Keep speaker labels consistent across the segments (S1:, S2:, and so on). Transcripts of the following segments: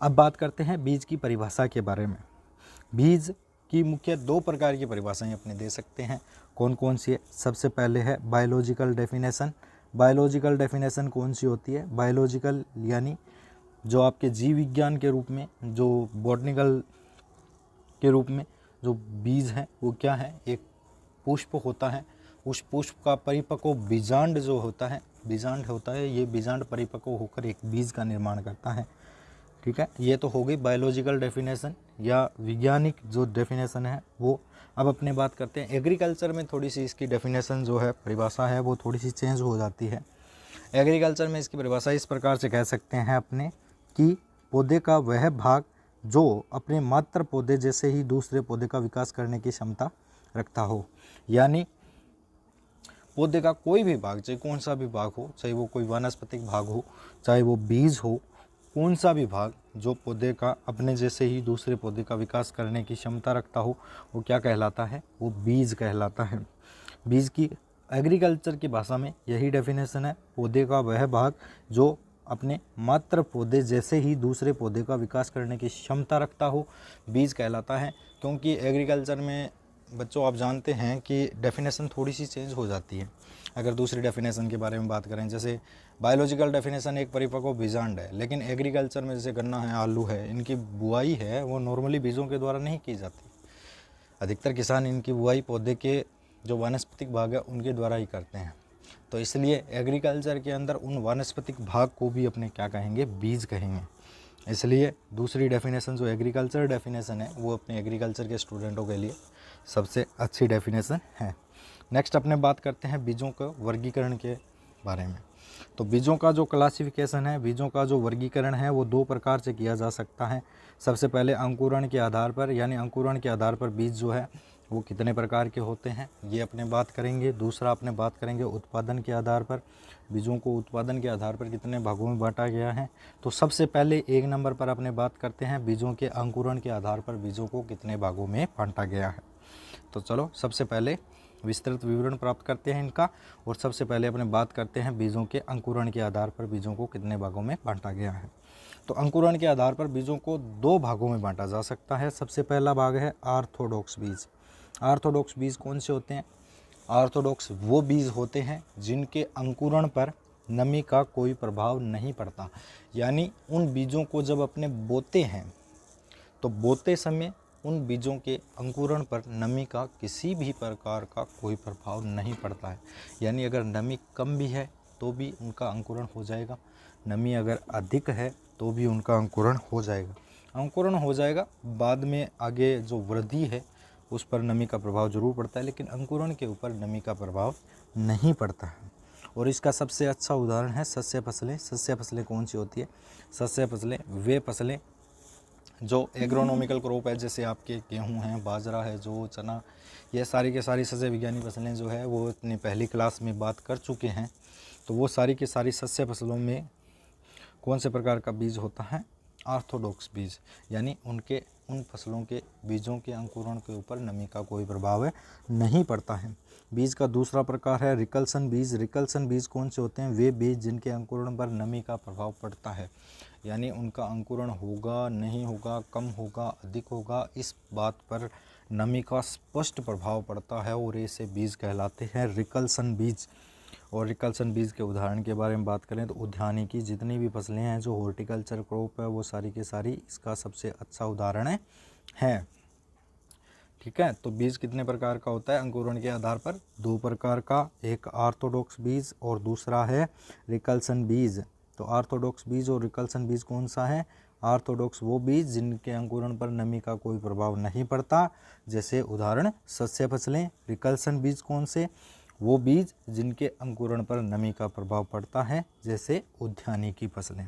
S1: अब बात करते हैं बीज की परिभाषा के बारे में। बीज की मुख्य दो प्रकार की परिभाषाएं अपने दे सकते हैं। कौन कौन सी है? सबसे पहले है बायोलॉजिकल डेफिनेशन। बायोलॉजिकल डेफिनेशन कौन सी होती है? बायोलॉजिकल यानी जो आपके जीव विज्ञान के रूप में, जो बॉटनिकल के रूप में जो बीज हैं वो क्या है? एक पुष्प होता है, उस पुष्प का परिपक्व बीजांड जो होता है, बीजांड होता है, ये बीजांड परिपक्व होकर एक बीज का निर्माण करता है। ठीक है, ये तो हो गई बायोलॉजिकल डेफिनेशन या वैज्ञानिक जो डेफिनेशन है वो। अब अपने बात करते हैं एग्रीकल्चर में, थोड़ी सी इसकी डेफिनेशन जो है, परिभाषा है, वो थोड़ी सी चेंज हो जाती है। एग्रीकल्चर में इसकी परिभाषा इस प्रकार से कह सकते हैं अपने कि पौधे का वह भाग जो अपने मात्र पौधे जैसे ही दूसरे पौधे का विकास करने की क्षमता रखता हो। यानी पौधे का कोई भी भाग, चाहे कौन सा भी भाग हो, चाहे वो कोई वानस्पतिक भाग हो, चाहे वो बीज हो, कौन सा भी भाग जो पौधे का अपने जैसे ही दूसरे पौधे का विकास करने की क्षमता रखता हो, वो क्या कहलाता है? वो बीज कहलाता है। बीज की एग्रीकल्चर की भाषा में यही डेफिनेशन है, पौधे का वह भाग जो अपने मात्र पौधे जैसे ही दूसरे पौधे का विकास करने की क्षमता रखता हो, बीज कहलाता है। क्योंकि एग्रीकल्चर में बच्चों आप जानते हैं कि डेफिनेशन थोड़ी सी चेंज हो जाती है। अगर दूसरी डेफिनेशन के बारे में बात करें, जैसे बायोलॉजिकल डेफिनेशन एक परिपक्व बीजांड है, लेकिन एग्रीकल्चर में जैसे गन्ना है, आलू है, इनकी बुआई है वो नॉर्मली बीजों के द्वारा नहीं की जाती। अधिकतर किसान इनकी बुआई पौधे के जो वानस्पतिक भाग है उनके द्वारा ही करते हैं। तो इसलिए एग्रीकल्चर के अंदर उन वानस्पतिक भाग को भी अपने क्या कहेंगे? बीज कहेंगे। इसलिए दूसरी डेफिनेशन जो एग्रीकल्चर डेफिनेशन है वो अपने एग्रीकल्चर के स्टूडेंटों के लिए सबसे अच्छी डेफिनेशन है। नेक्स्ट अपने बात करते हैं बीजों के वर्गीकरण के बारे में। तो बीजों का जो क्लासिफिकेशन है, बीजों का जो वर्गीकरण है वो दो प्रकार से किया जा सकता है। सबसे पहले अंकुरण के आधार पर, यानी अंकुरण के आधार पर बीज जो है वो कितने प्रकार के होते हैं ये अपने बात करेंगे। दूसरा अपने बात करेंगे उत्पादन के आधार पर, बीजों को उत्पादन के आधार पर कितने भागों में बांटा गया है। तो सबसे पहले एक नंबर पर अपने बात करते हैं बीजों के अंकुरण के आधार पर बीजों को कितने भागों में बांटा गया है। तो चलो सबसे पहले विस्तृत विवरण प्राप्त करते हैं इनका, और सबसे पहले अपने बात करते हैं बीजों के अंकुरण के आधार पर बीजों को कितने भागों में बांटा गया है। तो अंकुरण के आधार पर बीजों को दो भागों में बांटा जा सकता है। सबसे पहला भाग है ऑर्थोडॉक्स बीज। ऑर्थोडॉक्स बीज कौन से होते हैं? ऑर्थोडॉक्स वो बीज होते हैं जिनके अंकुरण पर नमी का कोई प्रभाव नहीं पड़ता। यानी उन बीजों को जब अपने बोते हैं तो बोते समय उन बीजों के अंकुरण पर नमी का किसी भी प्रकार का कोई प्रभाव नहीं पड़ता है। यानी अगर नमी कम भी है तो भी उनका अंकुरण हो जाएगा, नमी अगर अधिक है तो भी उनका अंकुरण हो जाएगा। अंकुरण हो जाएगा, बाद में आगे जो वृद्धि है उस पर नमी का प्रभाव जरूर पड़ता है, लेकिन अंकुरण के ऊपर नमी का प्रभाव नहीं पड़ता है। और इसका सबसे अच्छा उदाहरण है सस्य फसलें। सस्य फसलें कौन सी होती है? सस्य फसलें वे फसलें जो एग्रोनॉमिकल क्रॉप है, जैसे आपके गेहूं है, बाजरा है, जो चना, ये सारी के सारी सस्य विज्ञानी फसलें जो है वो अपनी पहली क्लास में बात कर चुके हैं। तो वो सारी की सारी सस्य फसलों में कौन से प्रकार का बीज होता है? ऑर्थोडॉक्स बीज। यानी उनके उन फसलों के बीजों के अंकुरण के ऊपर नमी का कोई प्रभाव नहीं पड़ता है। बीज का दूसरा प्रकार है रिकल्सन बीज। रिकल्सन बीज कौन से होते हैं? वे बीज जिनके अंकुरण पर नमी का प्रभाव पड़ता है। यानी उनका अंकुरण होगा, नहीं होगा, कम होगा, अधिक होगा, इस बात पर नमी का स्पष्ट प्रभाव पड़ता है और ऐसे बीज कहलाते हैं रिकल्सन बीज। और रिकल्सन बीज के उदाहरण के बारे में बात करें तो उद्यानिकी जितनी भी फसलें हैं, जो हॉर्टिकल्चर क्रॉप है, वो सारी की सारी इसका सबसे अच्छा उदाहरण है। ठीक है, तो बीज कितने प्रकार का होता है अंकुरण के आधार पर? दो प्रकार का, एक ऑर्थोडॉक्स बीज और दूसरा है रिकल्सन बीज। तो ऑर्थोडॉक्स बीज और रिकल्सन बीज कौन सा है? ऑर्थोडॉक्स वो बीज जिनके अंकुरण पर नमी का कोई प्रभाव नहीं पड़ता, जैसे उदाहरण सस्य फसलें। रिकल्सन बीज कौन से? वो बीज जिनके अंकुरण पर नमी का प्रभाव पड़ता है, जैसे उद्यानिकी फसलें।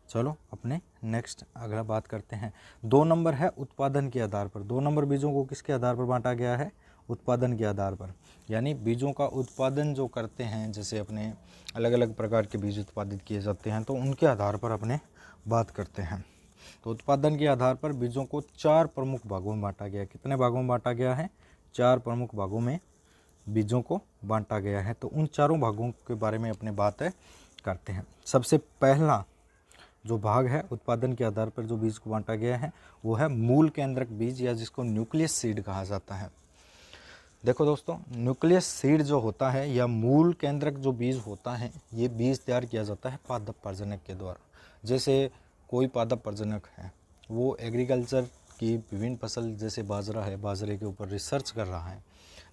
S1: चलो अपने नेक्स्ट अगला बात करते हैं। 2 नंबर है उत्पादन के आधार पर। 2 नंबर बीजों को किसके आधार पर बांटा गया है? उत्पादन के आधार पर। यानी बीजों का उत्पादन जो करते हैं, जैसे अपने अलग अलग प्रकार के बीज उत्पादित किए जाते हैं, तो उनके आधार पर अपने बात करते हैं। तो उत्पादन के आधार पर बीजों को 4 प्रमुख भागों में बांटा गया है। कितने भागों में बांटा गया है? 4 प्रमुख भागों में बीजों को बांटा गया है। तो उन चारों भागों के बारे में अपने बात करते हैं। सबसे पहला जो भाग है उत्पादन के आधार पर जो बीज को बांटा गया है वो है मूल केंद्रक बीज, या जिसको न्यूक्लियस सीड कहा जाता है। देखो दोस्तों, न्यूक्लियस सीड जो होता है या मूल केंद्रक जो बीज होता है, ये बीज तैयार किया जाता है पादप प्रजनक के द्वारा। जैसे कोई पादप प्रजनक है, वो एग्रीकल्चर की विभिन्न फसल जैसे बाजरा है, बाजरे के ऊपर रिसर्च कर रहा है,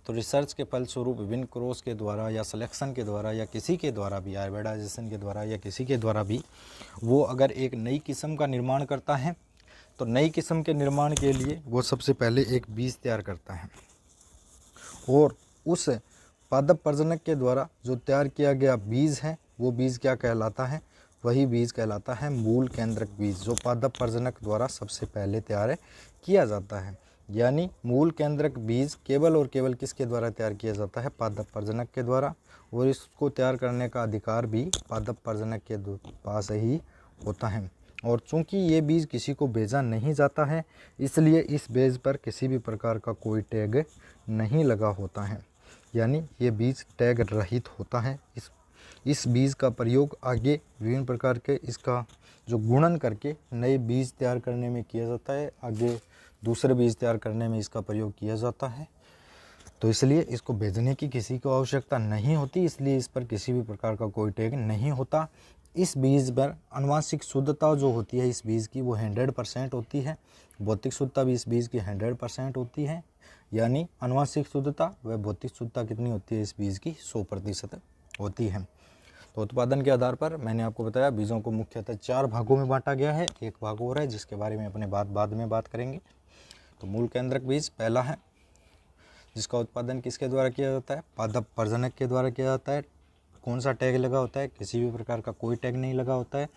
S1: तो रिसर्च के फलस्वरूप विभिन्न क्रॉस के द्वारा या सिलेक्शन के द्वारा या किसी के द्वारा भी, हाइब्रिडाइजेशन के द्वारा या किसी के द्वारा भी, वो अगर एक नई किस्म का निर्माण करता है, तो नई किस्म के निर्माण के लिए वो सबसे पहले एक बीज तैयार करता है, और उस पादप प्रजनक के द्वारा जो तैयार किया गया बीज है, वो बीज क्या कहलाता है? वही बीज कहलाता है मूल केंद्रक बीज, जो पादप प्रजनक द्वारा सबसे पहले तैयार किया जाता है। यानी मूल केंद्रक बीज केवल और केवल किसके द्वारा तैयार किया जाता है? पादप प्रजनक के द्वारा, और इसको तैयार करने का अधिकार भी पादप प्रजनक के पास ही होता है। और चूंकि ये बीज किसी को भेजा नहीं जाता है, इसलिए इस बीज पर किसी भी प्रकार का कोई टैग नहीं लगा होता है, यानी ये बीज टैग रहित होता है। इस बीज का प्रयोग आगे विभिन्न प्रकार के इसका जो गुणन करके नए बीज तैयार करने में किया जाता है, आगे दूसरे बीज तैयार करने में इसका प्रयोग किया जाता है। तो इसलिए इसको भेजने की किसी को आवश्यकता नहीं होती, इसलिए इस पर किसी भी प्रकार का कोई टैग नहीं होता। इस बीज पर आनुवंशिक शुद्धता जो होती है इस बीज की, वो 100% होती है। भौतिक शुद्धता भी इस बीज की 100% होती है, यानी आनुवंशिक शुद्धता व भौतिक शुद्धता कितनी होती है? इस बीज की 100% होती है। तो उत्पादन के आधार पर मैंने आपको बताया बीजों को मुख्यतः 4 भागों में बांटा गया है। एक भाग और है जिसके बारे में अपने बाद में बात करेंगे। तो मूल केंद्रक बीज पहला है, जिसका उत्पादन किसके द्वारा किया जाता है? पादप प्रजनक के द्वारा किया जाता है। कौन सा टैग लगा होता है? किसी भी प्रकार का कोई टैग नहीं लगा होता है।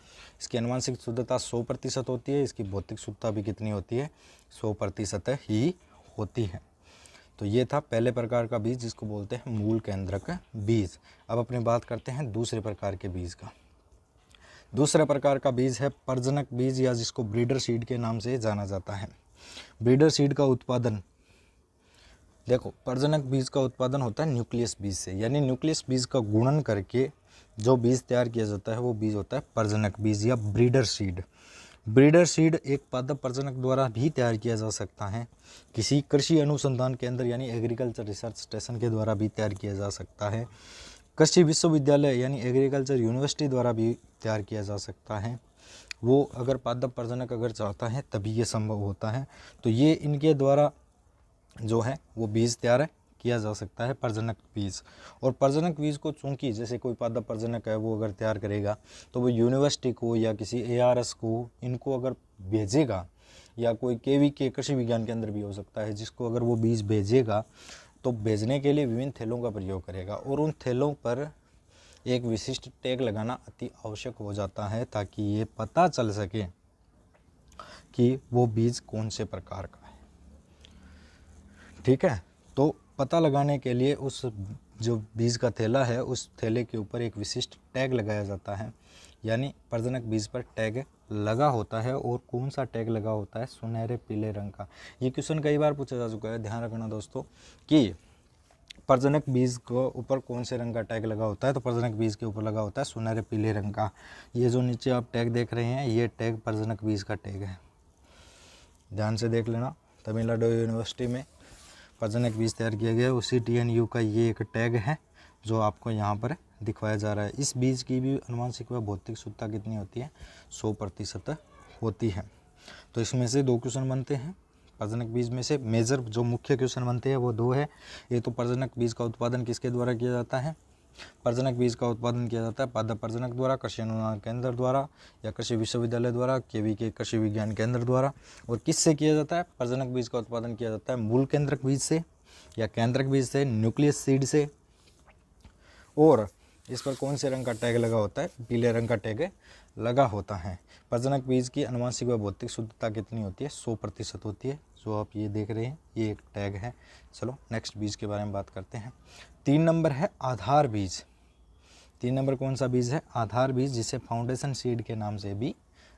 S1: इसकी आनुवंशिक शुद्धता 100% होती है। इसकी भौतिक शुद्धता भी कितनी होती है? 100% ही होती है। तो ये था पहले प्रकार का बीज, जिसको बोलते हैं मूल केंद्रक बीज। अब अपनी बात करते हैं दूसरे प्रकार के बीज का। दूसरे प्रकार का बीज है प्रजनक बीज, या जिसको ब्रीडर सीड के नाम से जाना जाता है। ब्रीडर सीड का उत्पादन, देखो, प्रजनक बीज का उत्पादन होता है न्यूक्लियस बीज से, यानी न्यूक्लियस बीज का गुणन करके जो बीज तैयार किया जाता है वो बीज होता है प्रजनक बीज या ब्रीडर सीड। ब्रीडर सीड एक पादप प्रजनक द्वारा भी तैयार किया जा सकता है, किसी कृषि अनुसंधान केंद्र यानी एग्रीकल्चर रिसर्च स्टेशन के द्वारा भी तैयार किया जा सकता है, कृषि विश्वविद्यालय यानी एग्रीकल्चर यूनिवर्सिटी द्वारा भी तैयार किया जा सकता है। वो अगर पादप प्रजनक अगर चाहता है तभी ये संभव होता है। तो ये इनके द्वारा जो है वो बीज तैयार किया जा सकता है, प्रजनक बीज। और प्रजनक बीज को चूंकि जैसे कोई पादप प्रजनक है वो अगर तैयार करेगा तो वो यूनिवर्सिटी को या किसी ARS को इनको अगर भेजेगा, या कोई KV के कृषि विज्ञान केंद्र भी हो सकता है, जिसको अगर वो बीज भेजेगा तो भेजने के लिए विभिन्न थैलों का प्रयोग करेगा, और उन थैलों पर एक विशिष्ट टैग लगाना अति आवश्यक हो जाता है, ताकि ये पता चल सके कि वो बीज कौन से प्रकार का है। ठीक है, तो पता लगाने के लिए उस जो बीज का थैला है उस थैले के ऊपर एक विशिष्ट टैग लगाया जाता है, यानी प्रजनक बीज पर टैग लगा होता है। और कौन सा टैग लगा होता है? सुनहरे पीले रंग का। ये क्वेश्चन कई बार पूछा जा चुका है, ध्यान रखना दोस्तों कि प्रजनक बीज को ऊपर कौन से रंग का टैग लगा होता है? तो प्रजनक बीज के ऊपर लगा होता है सुनहरे पीले रंग का। ये जो नीचे आप टैग देख रहे हैं ये टैग प्रजनक बीज का टैग है, ध्यान से देख लेना। तमिलनाडु यूनिवर्सिटी में प्रजनक बीज तैयार किया गया है, उसी TNU का ये एक टैग है जो आपको यहाँ पर दिखवाया जा रहा है। इस बीज की भी आनुवंशिक व भौतिक शुद्धता कितनी होती है? 100% होती है। तो इसमें से 2 क्वेश्चन बनते हैं। प्रजनक बीज में से मेजर जो मुख्य क्वेश्चन बनते हैं वो 2 है। ये तो प्रजनक बीज का उत्पादन किसके द्वारा किया जाता है? प्रजनक बीज का उत्पादन किया जाता है पादप प्रजनक द्वारा, कृषि अनुसंधान केंद्र द्वारा या कृषि विश्वविद्यालय द्वारा, KV के कृषि विज्ञान केंद्र द्वारा। और किससे किया जाता है? प्रजनक बीज का उत्पादन किया जाता है मूल केंद्रक बीज से या केंद्रक बीज से, न्यूक्लियस सीड से। और इस पर कौन से रंग का टैग लगा होता है? पीले रंग का टैग लगा होता है। प्रजनक बीज की आनुवंशिक व भौतिक शुद्धता कितनी होती है? 100% होती है, जो आप ये देख रहे हैं ये एक टैग है। चलो नेक्स्ट बीज के बारे में बात करते हैं। 3 नंबर है आधार बीज। 3 नंबर कौन सा बीज है? आधार बीज, जिसे फाउंडेशन सीड के नाम से भी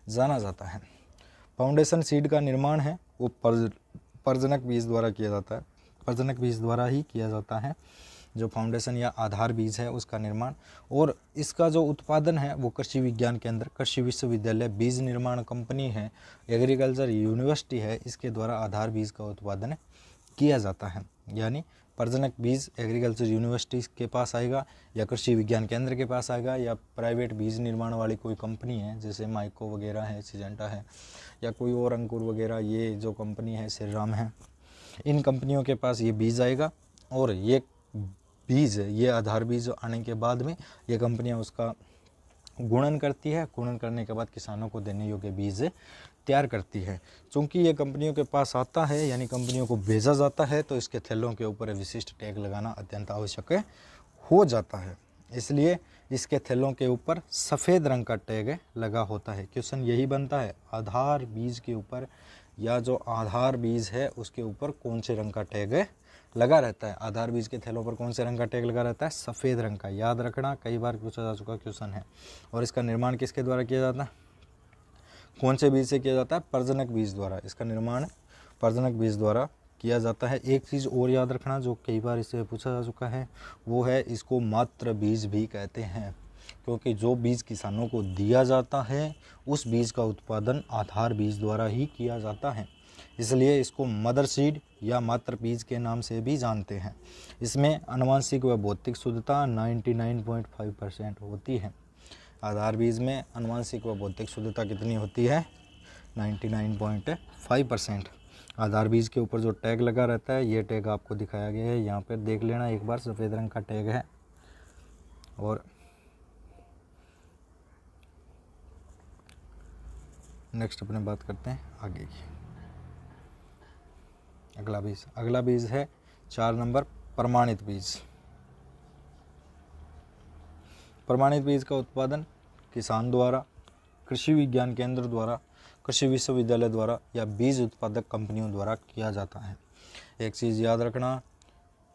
S1: जाना जाता है। फाउंडेशन सीड का निर्माण है वो प्रजनक बीज द्वारा किया जाता है, प्रजनक बीज द्वारा ही किया जाता है। जो फाउंडेशन या आधार बीज है उसका निर्माण, और इसका जो उत्पादन है वो कृषि विज्ञान केंद्र, कृषि विश्वविद्यालय, बीज निर्माण कंपनी है, एग्रीकल्चर यूनिवर्सिटी है, इसके द्वारा आधार बीज का उत्पादन किया जाता है। यानी प्रजनक बीज एग्रीकल्चर यूनिवर्सिटी के पास आएगा या कृषि विज्ञान केंद्र के पास आएगा, या प्राइवेट बीज निर्माण वाली कोई कंपनी है जैसे माइको वगैरह है, सिजेंटा है, या कोई और अंकुर वगैरह, ये जो कंपनी है श्रीराम है, इन कंपनियों के पास ये बीज आएगा। और ये बीज, ये आधार बीज आने के बाद में ये कंपनियां उसका गुणन करती है, गुणन करने के बाद किसानों को देने योग्य बीज तैयार करती है। चूँकि ये कंपनियों के पास आता है यानी कंपनियों को भेजा जाता है, तो इसके थैलों के ऊपर विशिष्ट टैग लगाना अत्यंत आवश्यक हो जाता है। इसलिए इसके थैलों के ऊपर सफ़ेद रंग का टैग लगा होता है। क्वेश्चन यही बनता है, आधार बीज के ऊपर या जो आधार बीज है उसके ऊपर कौन से रंग का टैग लगा रहता है। आधार बीज के थैलों पर कौन से रंग का टैग लगा रहता है? सफ़ेद रंग का। याद रखना, कई बार पूछा जा चुका क्वेश्चन है। और इसका निर्माण किसके द्वारा किया जाता है? कौन से बीज से किया जाता है? प्रजनक बीज द्वारा। इसका निर्माण प्रजनक बीज द्वारा किया जाता है। एक चीज़ और याद रखना जो कई बार इससे पूछा जा चुका है, वो है इसको मात्र बीज भी कहते हैं, क्योंकि जो बीज किसानों को दिया जाता है उस बीज का उत्पादन आधार बीज द्वारा ही किया जाता है, इसलिए इसको मदर सीड या मात्र बीज के नाम से भी जानते हैं। इसमें आनुवंशिक व भौतिक शुद्धता 99.5% होती है। आधार बीज में आनुवंशिक व भौतिक शुद्धता कितनी होती है? 99.5%। आधार बीज के ऊपर जो टैग लगा रहता है, ये टैग आपको दिखाया गया है, यहाँ पर देख लेना एक बार, सफ़ेद रंग का टैग है। और नेक्स्ट अपने बात करते हैं आगे की। अगला बीज है 4 नंबर, प्रमाणित बीज। प्रमाणित बीज का उत्पादन किसान द्वारा, कृषि विज्ञान केंद्र द्वारा, कृषि विश्वविद्यालय द्वारा या बीज उत्पादक कंपनियों द्वारा किया जाता है। एक चीज़ याद रखना,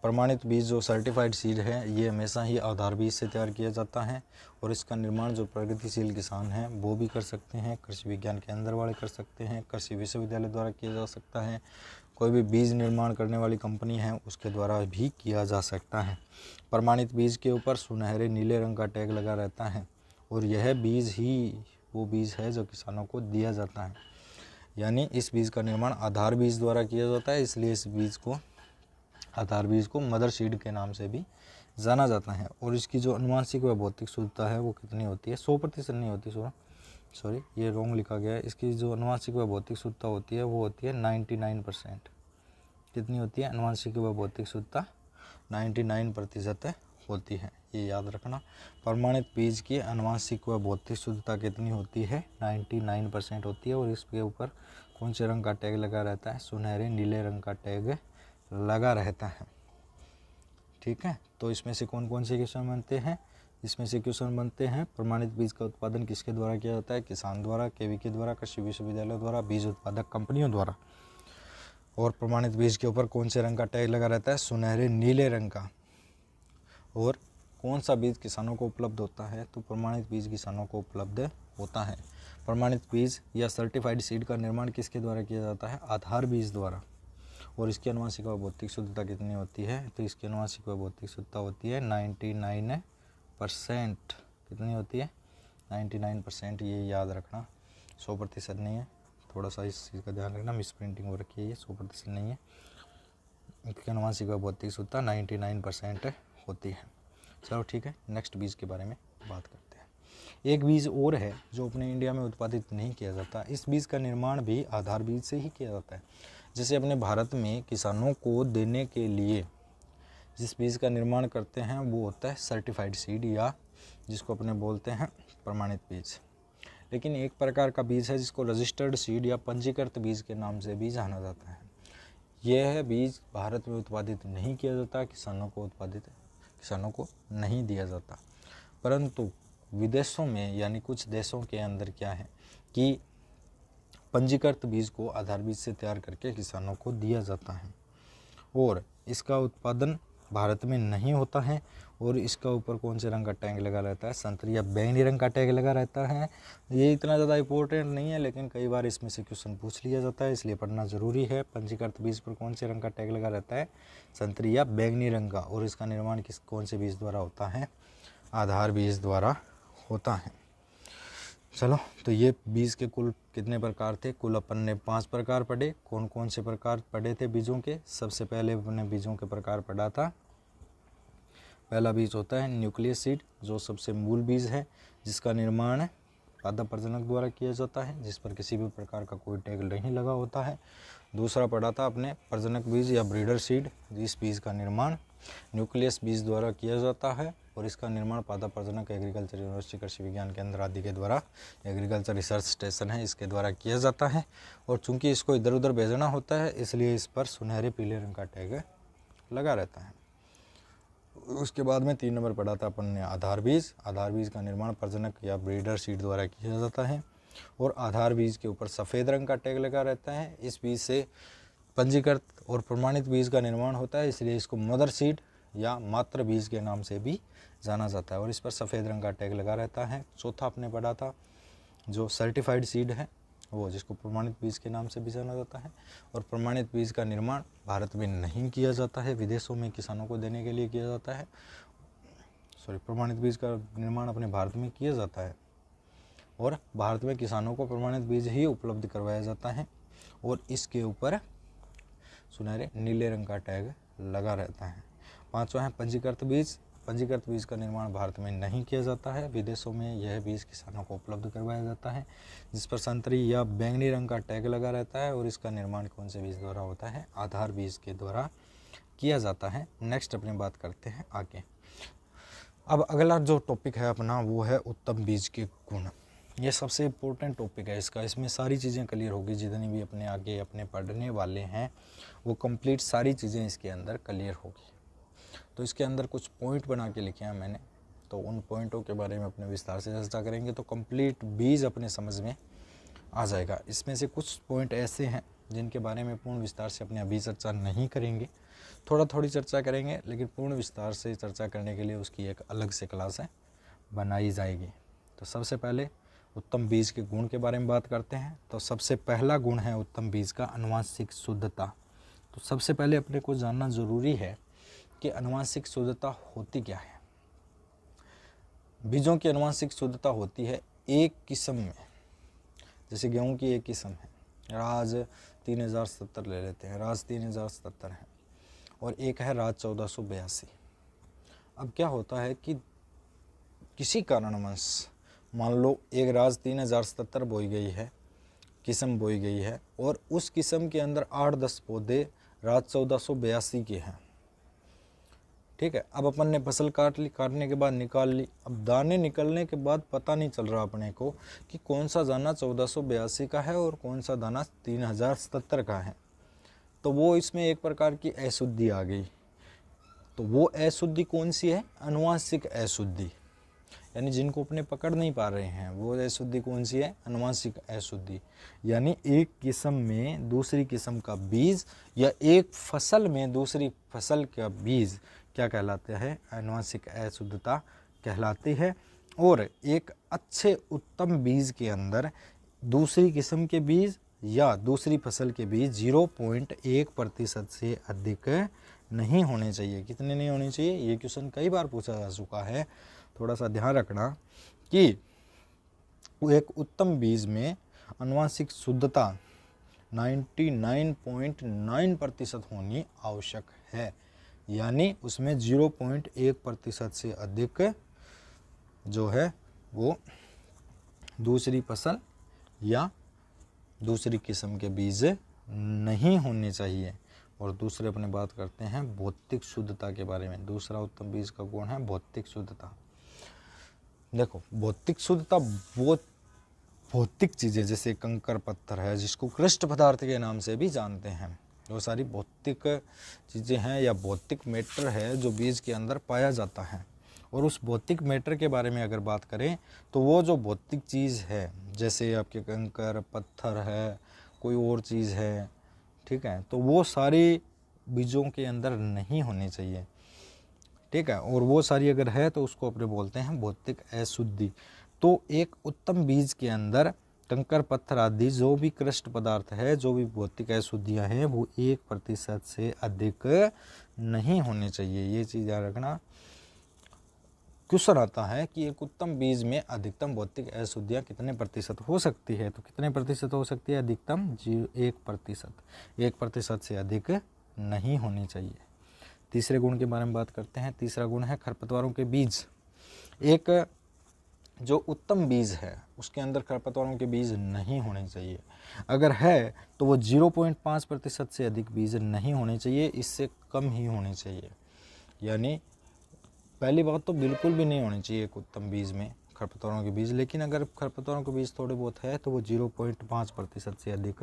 S1: प्रमाणित बीज जो सर्टिफाइड सीड है ये हमेशा ही आधार बीज से तैयार किया जाता है, और इसका निर्माण जो प्रगतिशील किसान हैं वो भी कर सकते हैं, कृषि विज्ञान केंद्र वाले कर सकते हैं, कृषि विश्वविद्यालय द्वारा किया जा सकता है, कोई भी बीज निर्माण करने वाली कंपनी है उसके द्वारा भी किया जा सकता है। प्रमाणित बीज के ऊपर सुनहरे नीले रंग का टैग लगा रहता है, और यह बीज ही वो बीज है जो किसानों को दिया जाता है। यानी इस बीज का निर्माण आधार बीज द्वारा किया जाता है, इसलिए इस बीज को, आधार बीज को मदर सीड के नाम से भी जाना जाता है। और इसकी जो आनुवंशिक व भौतिक शुद्धता है वो कितनी होती है? 100% नहीं होती, सॉरी ये रॉन्ग लिखा गया है। इसकी जो आनुवंशिक व भौतिक शुद्धता होती है वो होती है 99%। कितनी होती है? आनुवंशिक व भौतिक शुद्धता 99% होती है, ये याद रखना। प्रमाणित बीज की आनुवंशिक व भौतिक शुद्धता कितनी होती है? 99% होती है। और इसके ऊपर कौन से रंग का टैग लगा रहता है? सुनहरे नीले रंग का टैग लगा रहता है। ठीक है, तो इसमें से कौन कौन से क्वेश्चन बनते हैं? इसमें से क्वेश्चन बनते हैं, प्रमाणित बीज का उत्पादन किसके द्वारा किया जाता है? किसान द्वारा, केवीके द्वारा, कृषि विश्वविद्यालय द्वारा, बीज उत्पादक कंपनियों द्वारा। और प्रमाणित बीज के ऊपर कौन से रंग का टैग लगा रहता है? सुनहरे नीले रंग का। और कौन सा बीज किसानों को उपलब्ध होता है? तो प्रमाणित बीज किसानों को उपलब्ध होता है। प्रमाणित बीज या सर्टिफाइड सीड का निर्माण किसके द्वारा किया जाता है? आधार बीज द्वारा। और इसकी आनुवंशिक व भौतिक शुद्धता कितनी होती है? तो इसकी आनुवंशिक व भौतिक शुद्धता होती है 99%। कितनी होती है? 99%। ये याद रखना, 100% नहीं है, थोड़ा सा इस चीज़ का ध्यान रखना, मिस प्रिंटिंग हो रखी है, ये 100% नहीं है। इसकी आनुवंशिक व भौतिक शुद्धता 99% होती है। चलो ठीक है, नेक्स्ट बीज के बारे में बात करते हैं। एक बीज और है जो अपने इंडिया में उत्पादित नहीं किया जाता। इस बीज का निर्माण भी आधार बीज से ही किया जाता है। जैसे अपने भारत में किसानों को देने के लिए जिस बीज का निर्माण करते हैं वो होता है सर्टिफाइड सीड, या जिसको अपने बोलते हैं प्रमाणित बीज। लेकिन एक प्रकार का बीज है जिसको रजिस्टर्ड सीड या पंजीकृत बीज के नाम से भी जाना जाता है। यह बीज भारत में उत्पादित नहीं किया जाता, किसानों को नहीं दिया जाता, परंतु विदेशों में यानी कुछ देशों के अंदर क्या है कि पंजीकृत बीज को आधार बीज से तैयार करके किसानों को दिया जाता है, और इसका उत्पादन भारत में नहीं होता है। और इसका ऊपर कौन से रंग का टैग लगा रहता है, संतरी या बैंगनी रंग का टैग लगा रहता है। ये इतना ज़्यादा इंपॉर्टेंट नहीं है, लेकिन कई बार इसमें से क्वेश्चन पूछ लिया जाता है, इसलिए पढ़ना ज़रूरी है। पंजीकृत बीज पर कौन से रंग का टैग लगा रहता है, संतरी या बैंगनी रंग का, और इसका निर्माण कौन से बीज द्वारा होता है, आधार बीज द्वारा होता है। चलो, तो ये बीज के कुल कितने प्रकार थे, कुल अपन ने 5 प्रकार पढ़े। कौन कौन से प्रकार पढ़े थे बीजों के, सबसे पहले अपने बीजों के प्रकार पढ़ा था। पहला बीज होता है न्यूक्लियस सीड, जो सबसे मूल बीज है, जिसका निर्माण पादप प्रजनक द्वारा किया जाता है, जिस पर किसी भी प्रकार का कोई टैग नहीं लगा होता है। दूसरा पढ़ा था अपने प्रजनक बीज या ब्रीडर सीड, जिस बीज का निर्माण न्यूक्लियस बीज द्वारा किया जाता है, और इसका निर्माण पादप प्रजनक एग्रीकल्चर यूनिवर्सिटी कृषि विज्ञान केंद्र आदि के द्वारा, एग्रीकल्चर रिसर्च स्टेशन है, इसके द्वारा किया जाता है। और चूंकि इसको इधर उधर भेजना होता है, इसलिए इस पर सुनहरे पीले रंग का टैग लगा रहता है। उसके बाद में 3 नंबर पढ़ा था अपन ने आधार बीज। आधार बीज का निर्माण प्रजनक या ब्रीडर सीड द्वारा किया जाता है, और आधार बीज के ऊपर सफ़ेद रंग का टैग लगा रहता है। इस बीज से पंजीकृत और प्रमाणित बीज का निर्माण होता है, इसलिए इसको मदर सीड या मात्र बीज के नाम से भी जाना जाता है, और इस पर सफ़ेद रंग का टैग लगा रहता है। चौथा आपने पढ़ा था जो सर्टिफाइड सीड है, वो जिसको प्रमाणित बीज के नाम से भी जाना जाता है, और प्रमाणित बीज का निर्माण भारत में नहीं किया जाता है, विदेशों में किसानों को देने के लिए किया जाता है। प्रमाणित बीज का निर्माण अपने भारत में किया जाता है, और भारत में किसानों को प्रमाणित बीज ही उपलब्ध करवाया जाता है, और इसके ऊपर सुनहरे नीले रंग का टैग लगा रहता है। 5वां है पंजीकृत बीज। पंजीकृत बीज का निर्माण भारत में नहीं किया जाता है, विदेशों में यह बीज किसानों को उपलब्ध करवाया जाता है, जिस पर संतरी या बैंगनी रंग का टैग लगा रहता है, और इसका निर्माण कौन से बीज द्वारा होता है, आधार बीज के द्वारा किया जाता है। नेक्स्ट अपनी बात करते हैं आगे। अब अगला जो टॉपिक है अपना, वो है उत्तम बीज के गुण। ये सबसे इम्पोर्टेंट टॉपिक है इसका, इसमें सारी चीज़ें क्लियर होगी, जितनी भी अपने आगे अपने पढ़ने वाले हैं वो कंप्लीट सारी चीज़ें इसके अंदर क्लियर होगी। तो इसके अंदर कुछ पॉइंट बना के लिखे हैं मैंने, तो उन पॉइंटों के बारे में अपने विस्तार से चर्चा करेंगे, तो कंप्लीट बीज अपने समझ में आ जाएगा। इसमें से कुछ पॉइंट ऐसे हैं जिनके बारे में पूर्ण विस्तार से अपने अभी चर्चा नहीं करेंगे, थोड़ी चर्चा करेंगे, लेकिन पूर्ण विस्तार से चर्चा करने के लिए उसकी एक अलग से क्लास है बनाई जाएगी। तो सबसे पहले उत्तम बीज के गुण के बारे में बात करते हैं। तो सबसे पहला गुण है उत्तम बीज का आनुवंशिक शुद्धता। तो सबसे पहले अपने को जानना ज़रूरी है कि आनुवंशिक शुद्धता होती क्या है। बीजों की आनुवंशिक शुद्धता होती है एक किस्म में, जैसे गेहूं की एक किस्म है राज 3077 ले लेते हैं, राज 3077 है, और एक है राज 1482। अब क्या होता है कि किसी कारणवश मान लो एक राज 3077 बोई गई है, किस्म बोई गई है, और उस किस्म के अंदर 8-10 पौधे राज 1482 के हैं। ठीक है, अब अपन ने फसल काटने के बाद निकाल ली। अब दाने निकलने के बाद पता नहीं चल रहा अपने को कि कौन सा दाना 1482 का है और कौन सा दाना 3077 का है। तो वो इसमें एक प्रकार की अशुद्धि आ गई। तो वो अशुद्धि कौन सी है, आनुवंशिक अशुद्धि, यानी जिनको अपने पकड़ नहीं पा रहे हैं वो अशुद्धि कौन सी है, आनुवंशिक अशुद्धि। यानी एक किस्म में दूसरी किस्म का बीज या एक फसल में दूसरी फसल का बीज क्या कहलाते हैं, आनुवंशिक अशुद्धता कहलाती है। और एक अच्छे उत्तम बीज के अंदर दूसरी किस्म के बीज या दूसरी फसल के बीज 0.1% से अधिक नहीं होने चाहिए। कितने नहीं होने चाहिए, ये क्वेश्चन कई बार पूछा जा चुका है। थोड़ा सा ध्यान रखना कि एक उत्तम बीज में आनुवंशिक शुद्धता 99.9% होनी आवश्यक है, यानी उसमें 0.1% से अधिक जो है वो दूसरी फसल या दूसरी किस्म के बीज नहीं होने चाहिए। और दूसरे अपने बात करते हैं भौतिक शुद्धता के बारे में। दूसरा उत्तम बीज का गुण है भौतिक शुद्धता। देखो, भौतिक शुद्धता वो भौतिक चीज़ें जैसे कंकर पत्थर है, जिसको कृष्ण पदार्थ के नाम से भी जानते हैं, वो सारी भौतिक चीज़ें हैं या भौतिक मैटर है जो बीज के अंदर पाया जाता है। और उस भौतिक मैटर के बारे में अगर बात करें तो वो जो भौतिक चीज़ है, जैसे आपके कंकर पत्थर है, कोई और चीज़ है, ठीक है, तो वो सारी बीजों के अंदर नहीं होनी चाहिए। ठीक है, और वो सारी अगर है तो उसको अपने बोलते हैं भौतिक अशुद्धि। तो एक उत्तम बीज के अंदर कंकर पत्थर आदि जो भी कृष्ट पदार्थ है, जो भी भौतिक अशुद्धियाँ हैं, वो 1% से अधिक नहीं होनी चाहिए। ये चीज़ याद रखना। क्वेश्चन आता है कि एक उत्तम बीज में अधिकतम भौतिक अशुद्धियाँ कितने प्रतिशत हो सकती है, तो कितने प्रतिशत हो सकती है? अधिकतम 1%। 1% से अधिक नहीं होनी चाहिए। तीसरे गुण के बारे में बात करते हैं। तीसरा गुण है खरपतवारों के बीज। एक जो उत्तम बीज है उसके अंदर खरपतवारों के बीज नहीं होने चाहिए। अगर है तो वो 0.5% से अधिक बीज नहीं होने चाहिए, इससे कम ही होने चाहिए। यानी पहली बात तो बिल्कुल भी नहीं होनी चाहिए एक उत्तम बीज में खरपतवारों के बीज, लेकिन अगर खरपतवारों के बीज थोड़े बहुत है तो वो 0.5% से अधिक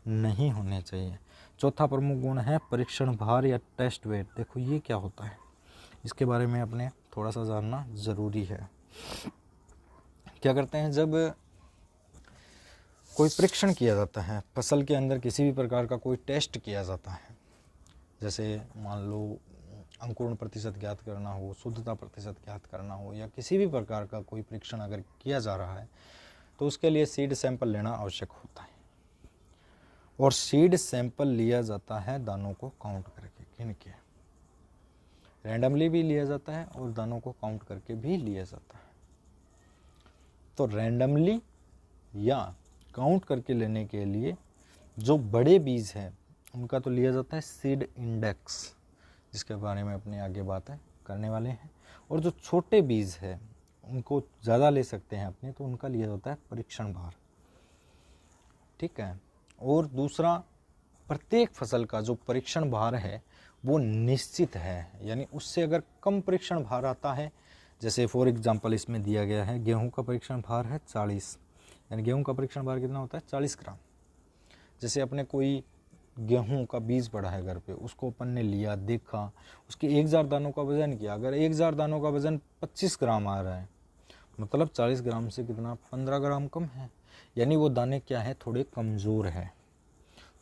S1: नहीं होने चाहिए। चौथा प्रमुख गुण है परीक्षण भार या टेस्ट वेट। देखो ये क्या होता है, इसके बारे में अपने थोड़ा सा जानना ज़रूरी है। क्या करते हैं, जब कोई परीक्षण किया जाता है, फसल के अंदर किसी भी प्रकार का कोई टेस्ट किया जाता है, जैसे मान लो अंकुरण प्रतिशत ज्ञात करना हो, शुद्धता प्रतिशत ज्ञात करना हो, या किसी भी प्रकार का कोई परीक्षण अगर किया जा रहा है तो उसके लिए सीड सैंपल लेना आवश्यक होता है। और सीड सैंपल लिया जाता है दानों को काउंट करके, गिन के, रैंडमली भी लिया जाता है और दानों को काउंट करके भी लिया जाता है। तो रैंडमली या काउंट करके लेने के लिए जो बड़े बीज हैं उनका तो लिया जाता है सीड इंडेक्स, जिसके बारे में अपने आगे बातें करने वाले हैं। और जो छोटे बीज है उनको ज़्यादा ले सकते हैं अपने, तो उनका लिया जाता है परीक्षण भार। ठीक है। और दूसरा, प्रत्येक फसल का जो परीक्षण भार है वो निश्चित है, यानी उससे अगर कम परीक्षण भार आता है, जैसे फॉर एग्जांपल इसमें दिया गया है गेहूं का परीक्षण भार है 40, यानी गेहूं का परीक्षण भार कितना होता है? 40 ग्राम। जैसे अपने कोई गेहूं का बीज पड़ा है घर पे, उसको अपन ने लिया, देखा, उसके 1000 दानों का वजन किया, अगर 1000 दानों का वजन 25 ग्राम आ रहा है, मतलब 40 ग्राम से कितना? 15 ग्राम कम है, यानी वो दाने क्या है? थोड़े कमज़ोर है,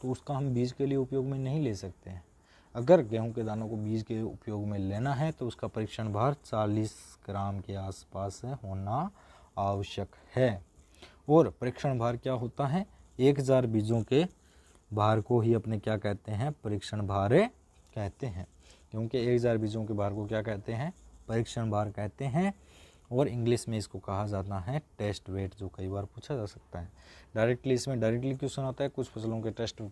S1: तो उसका हम बीज के लिए उपयोग में नहीं ले सकते हैं। अगर गेहूं के दानों को बीज के उपयोग में लेना है तो उसका परीक्षण भार 40 ग्राम के आसपास होना आवश्यक है। और परीक्षण भार क्या होता है? 1000 बीजों के भार को ही अपने क्या कहते हैं? परीक्षण भार कहते हैं, क्योंकि 1000 बीजों के भार को क्या कहते हैं? परीक्षण भार कहते हैं। और इंग्लिश में इसको कहा जाता है टेस्ट वेट, जो कई बार पूछा जा सकता है। डायरेक्टली इसमें डायरेक्टली क्वेश्चन आता है, कुछ फसलों के टेस्ट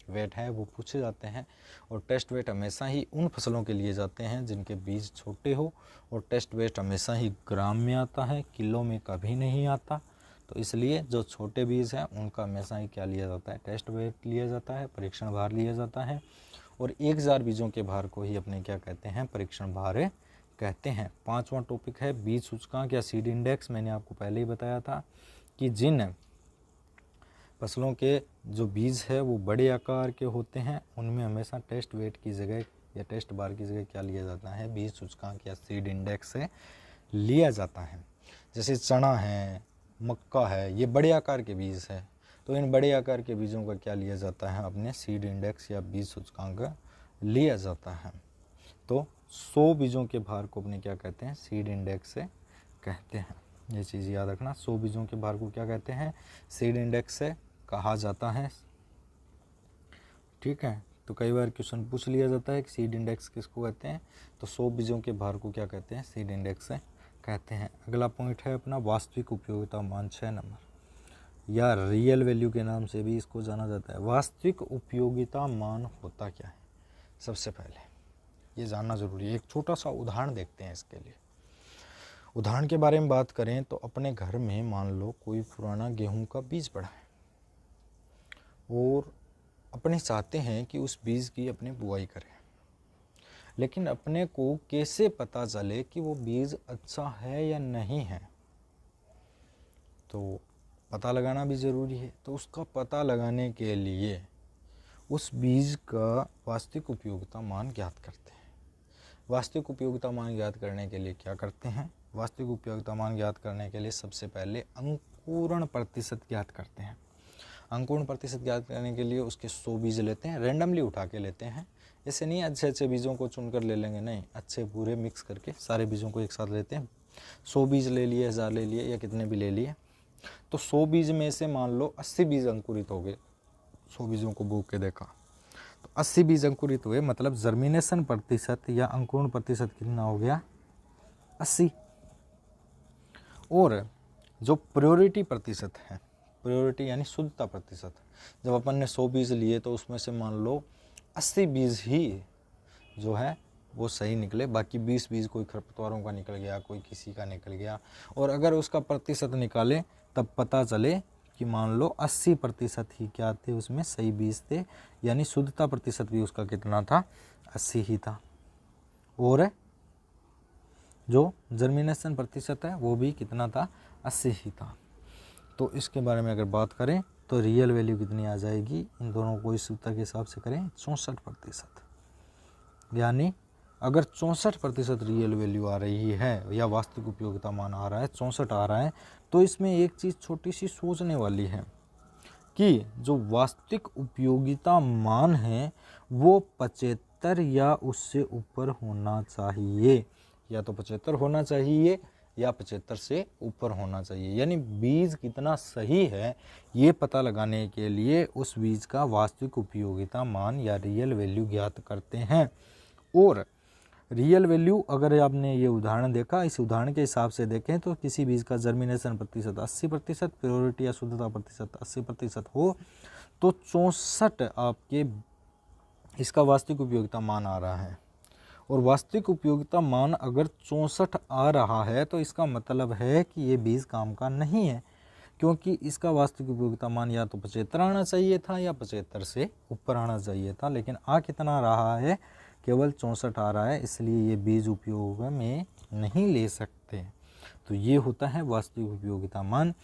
S1: वेट हैं वो पूछे जाते हैं। और टेस्ट वेट हमेशा ही उन फसलों के लिए जाते हैं जिनके बीज छोटे हो, और टेस्ट वेट हमेशा ही ग्राम में आता है, किलो में कभी नहीं आता। तो इसलिए जो छोटे बीज हैं उनका हमेशा ही क्या लिया जाता है? टेस्ट वेट लिया जाता है, परीक्षण भार लिया जाता है। और 1000 बीजों के भार को ही अपने क्या कहते हैं? परीक्षण भार कहते हैं। पांचवा टॉपिक है बीज सूचकांक या सीड इंडेक्स। मैंने आपको पहले ही बताया था कि जिन फसलों के जो बीज है वो बड़े आकार के होते हैं, उनमें हमेशा टेस्ट वेट की जगह या टेस्ट बार की जगह क्या लिया जाता है? बीज सूचकांक या सीड इंडेक्स से लिया जाता है। जैसे चना है, मक्का है, ये बड़े आकार के बीज है, तो इन बड़े आकार के बीजों का क्या लिया जाता है? अपने सीड इंडेक्स या बीज सूचकांक लिया जाता है। तो 100 बीजों के भार को अपने क्या कहते हैं? सीड इंडेक्स से कहते हैं। ये चीज़ याद रखना, 100 बीजों के भार को क्या कहते हैं? सीड इंडेक्स से कहा जाता है। ठीक है, तो कई बार क्वेश्चन पूछ लिया जाता है कि सीड इंडेक्स किसको कहते हैं, तो 100 बीजों के भार को क्या कहते हैं? सीड इंडेक्स से कहते हैं। अगला पॉइंट है अपना वास्तविक उपयोगिता मान, 6 नंबर, या रियल वैल्यू के नाम से भी इसको जाना जाता है। वास्तविक उपयोगिता मान होता क्या है? सबसे पहले ये जानना ज़रूरी है। एक छोटा सा उदाहरण देखते हैं इसके लिए। उदाहरण के बारे में बात करें तो अपने घर में मान लो कोई पुराना गेहूं का बीज पड़ा है और अपने चाहते हैं कि उस बीज की अपने बुआई करें, लेकिन अपने को कैसे पता चले कि वो बीज अच्छा है या नहीं है? तो पता लगाना भी ज़रूरी है। तो उसका पता लगाने के लिए उस बीज का वास्तविक उपयोगिता मान ज्ञात करते हैं। वास्तविक उपयोगिता मान ज्ञात करने के लिए क्या करते हैं? वास्तविक उपयोगिता मान ज्ञात करने के लिए सबसे पहले अंकुरण प्रतिशत ज्ञात करते हैं। अंकुरण प्रतिशत ज्ञात करने के लिए उसके 100 बीज लेते हैं, रैंडमली उठा के लेते हैं, ऐसे नहीं अच्छे अच्छे बीजों को चुनकर ले लेंगे, नहीं, अच्छे बुरे मिक्स करके सारे बीजों को एक साथ लेते हैं। 100 बीज ले लिए, 1000 ले लिए, या कितने भी ले लिए, तो 100 बीज में से मान लो 80 बीज अंकुरित हो गए। 100 बीजों को बो के देखा तो 80 बीज अंकुरित हुए, मतलब जर्मिनेशन प्रतिशत या अंकुरण प्रतिशत कितना हो गया, 80। और जो प्योरिटी प्रतिशत है, प्योरिटी यानी शुद्धता प्रतिशत, जब अपन ने 100 बीज लिए तो उसमें से मान लो 80 बीज ही जो है वो सही निकले, बाकी 20 बीज कोई खरपतवारों का निकल गया, कोई किसी का निकल गया। और अगर उसका प्रतिशत निकालें तब पता चले कि मान लो 80% ही क्या थे, उसमें सही बीज थे, यानी शुद्धता प्रतिशत भी उसका कितना था, 80 ही था। और जो जर्मिनेशन प्रतिशत है वो भी कितना था, 80 ही था। तो इसके बारे में अगर बात करें तो रियल वैल्यू कितनी आ जाएगी, इन दोनों को इस सूत्र के हिसाब से करें 64%। यानी अगर 64% रियल वैल्यू आ रही है या वास्तविक उपयोगिता मान आ रहा है 64 आ रहा है, तो इसमें एक चीज़ छोटी सी सोचने वाली है कि जो वास्तविक उपयोगिता मान है वो 75 या उससे ऊपर होना चाहिए, या तो 75 होना चाहिए या 75 से ऊपर होना चाहिए। यानी बीज कितना सही है ये पता लगाने के लिए उस बीज का वास्तविक उपयोगिता मान या रियल वैल्यू ज्ञात करते हैं। और रियल वैल्यू अगर आपने ये उदाहरण देखा, इस उदाहरण के हिसाब से देखें तो किसी बीज का जर्मिनेशन प्रतिशत 80%, प्योरिटी या शुद्धता प्रतिशत 80% हो तो 64 आपके इसका वास्तविक उपयोगिता मान आ रहा है। और वास्तविक उपयोगिता मान अगर 64 आ रहा है तो इसका मतलब है कि ये बीज काम का नहीं है, क्योंकि इसका वास्तविक उपयोगिता मान या तो 75 आना चाहिए था या 75 से ऊपर आना चाहिए था, लेकिन आ कितना रहा है, केवल 64 आ रहा है, इसलिए ये बीज उपयोग में नहीं ले सकते। तो ये होता है वास्तविक उपयोगिता मान।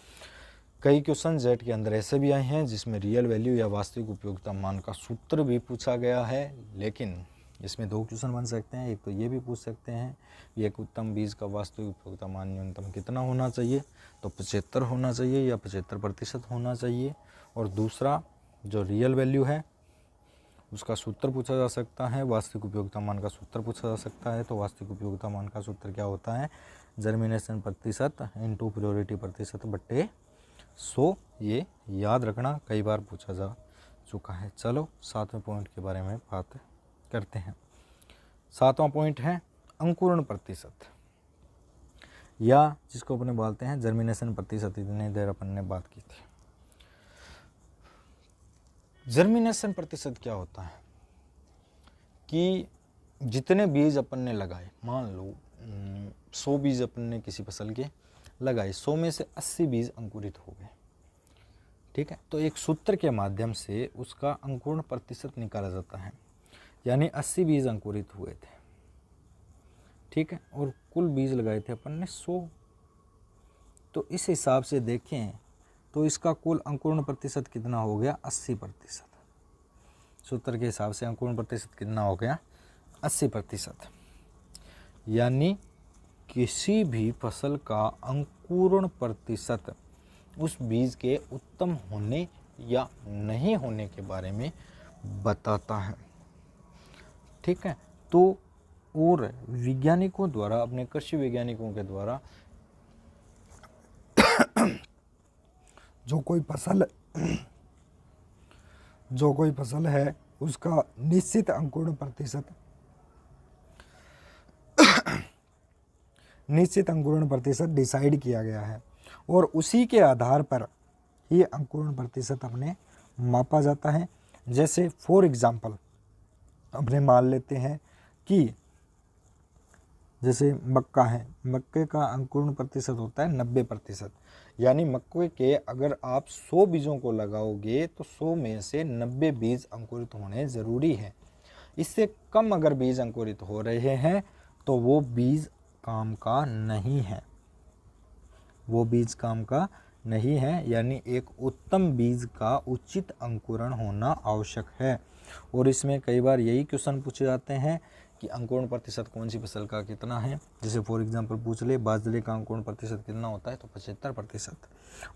S1: कई क्वेश्चन जेट के अंदर ऐसे भी आए हैं जिसमें रियल वैल्यू या वास्तविक उपयोगिता मान का सूत्र भी पूछा गया है, लेकिन इसमें 2 क्वेश्चन बन सकते हैं। एक तो ये भी पूछ सकते हैं कि एक उत्तम बीज का वास्तविक उपयोगिता मान न्यूनतम कितना होना चाहिए, तो 75 होना चाहिए या 75% होना चाहिए। और दूसरा जो रियल वैल्यू है उसका सूत्र पूछा जा सकता है, वास्तविक उपयोगिता मान का सूत्र पूछा जा सकता है। तो वास्तविक उपयोगिता मान का सूत्र क्या होता है, जर्मिनेशन प्रतिशत इंटू प्योरिटी प्रतिशत बट्टे 100। ये याद रखना, कई बार पूछा जा चुका है। चलो 7वें पॉइंट के बारे में बात करते हैं। 7वां पॉइंट है अंकुरण प्रतिशत, या जिसको अपने बोलते हैं जर्मिनेशन प्रतिशत। इतनी देर अपन ने बात की थी। जर्मिनेशन प्रतिशत क्या होता है कि जितने बीज अपन ने लगाए, मान लो 100 बीज अपन ने किसी फसल के लगाए, 100 में से 80 बीज अंकुरित हो गए, ठीक है। तो एक सूत्र के माध्यम से उसका अंकुरण प्रतिशत निकाला जाता है, यानी 80 बीज अंकुरित हुए थे, ठीक है, और कुल बीज लगाए थे अपन ने 100। तो इस हिसाब से देखें तो इसका कुल अंकुरण प्रतिशत कितना हो गया, 80%। सूत्र के हिसाब से अंकुरण प्रतिशत कितना हो गया, 80%। यानी किसी भी फसल का अंकुरण प्रतिशत उस बीज के उत्तम होने या नहीं होने के बारे में बताता है, ठीक है। तो और वैज्ञानिकों द्वारा, अपने कृषि वैज्ञानिकों के द्वारा जो कोई फसल है उसका निश्चित अंकुरण प्रतिशत डिसाइड किया गया है, और उसी के आधार पर ही अंकुरण प्रतिशत अपने मापा जाता है। जैसे फॉर एग्जांपल अपने मान लेते हैं कि जैसे मक्का है, मक्के का अंकुरण प्रतिशत होता है 90%। यानी मक्के के अगर आप 100 बीजों को लगाओगे तो 100 में से 90 बीज अंकुरित होने ज़रूरी है। इससे कम अगर बीज अंकुरित हो रहे हैं तो वो बीज काम का नहीं है, वो बीज काम का नहीं है। यानी एक उत्तम बीज का उचित अंकुरण होना आवश्यक है। और इसमें कई बार यही क्वेश्चन पूछे जाते हैं कि अंकुरण प्रतिशत कौन सी फसल का कितना है। जैसे फॉर एग्जांपल पूछ ले, बाजरे का अंकुरण प्रतिशत कितना होता है, तो 75%।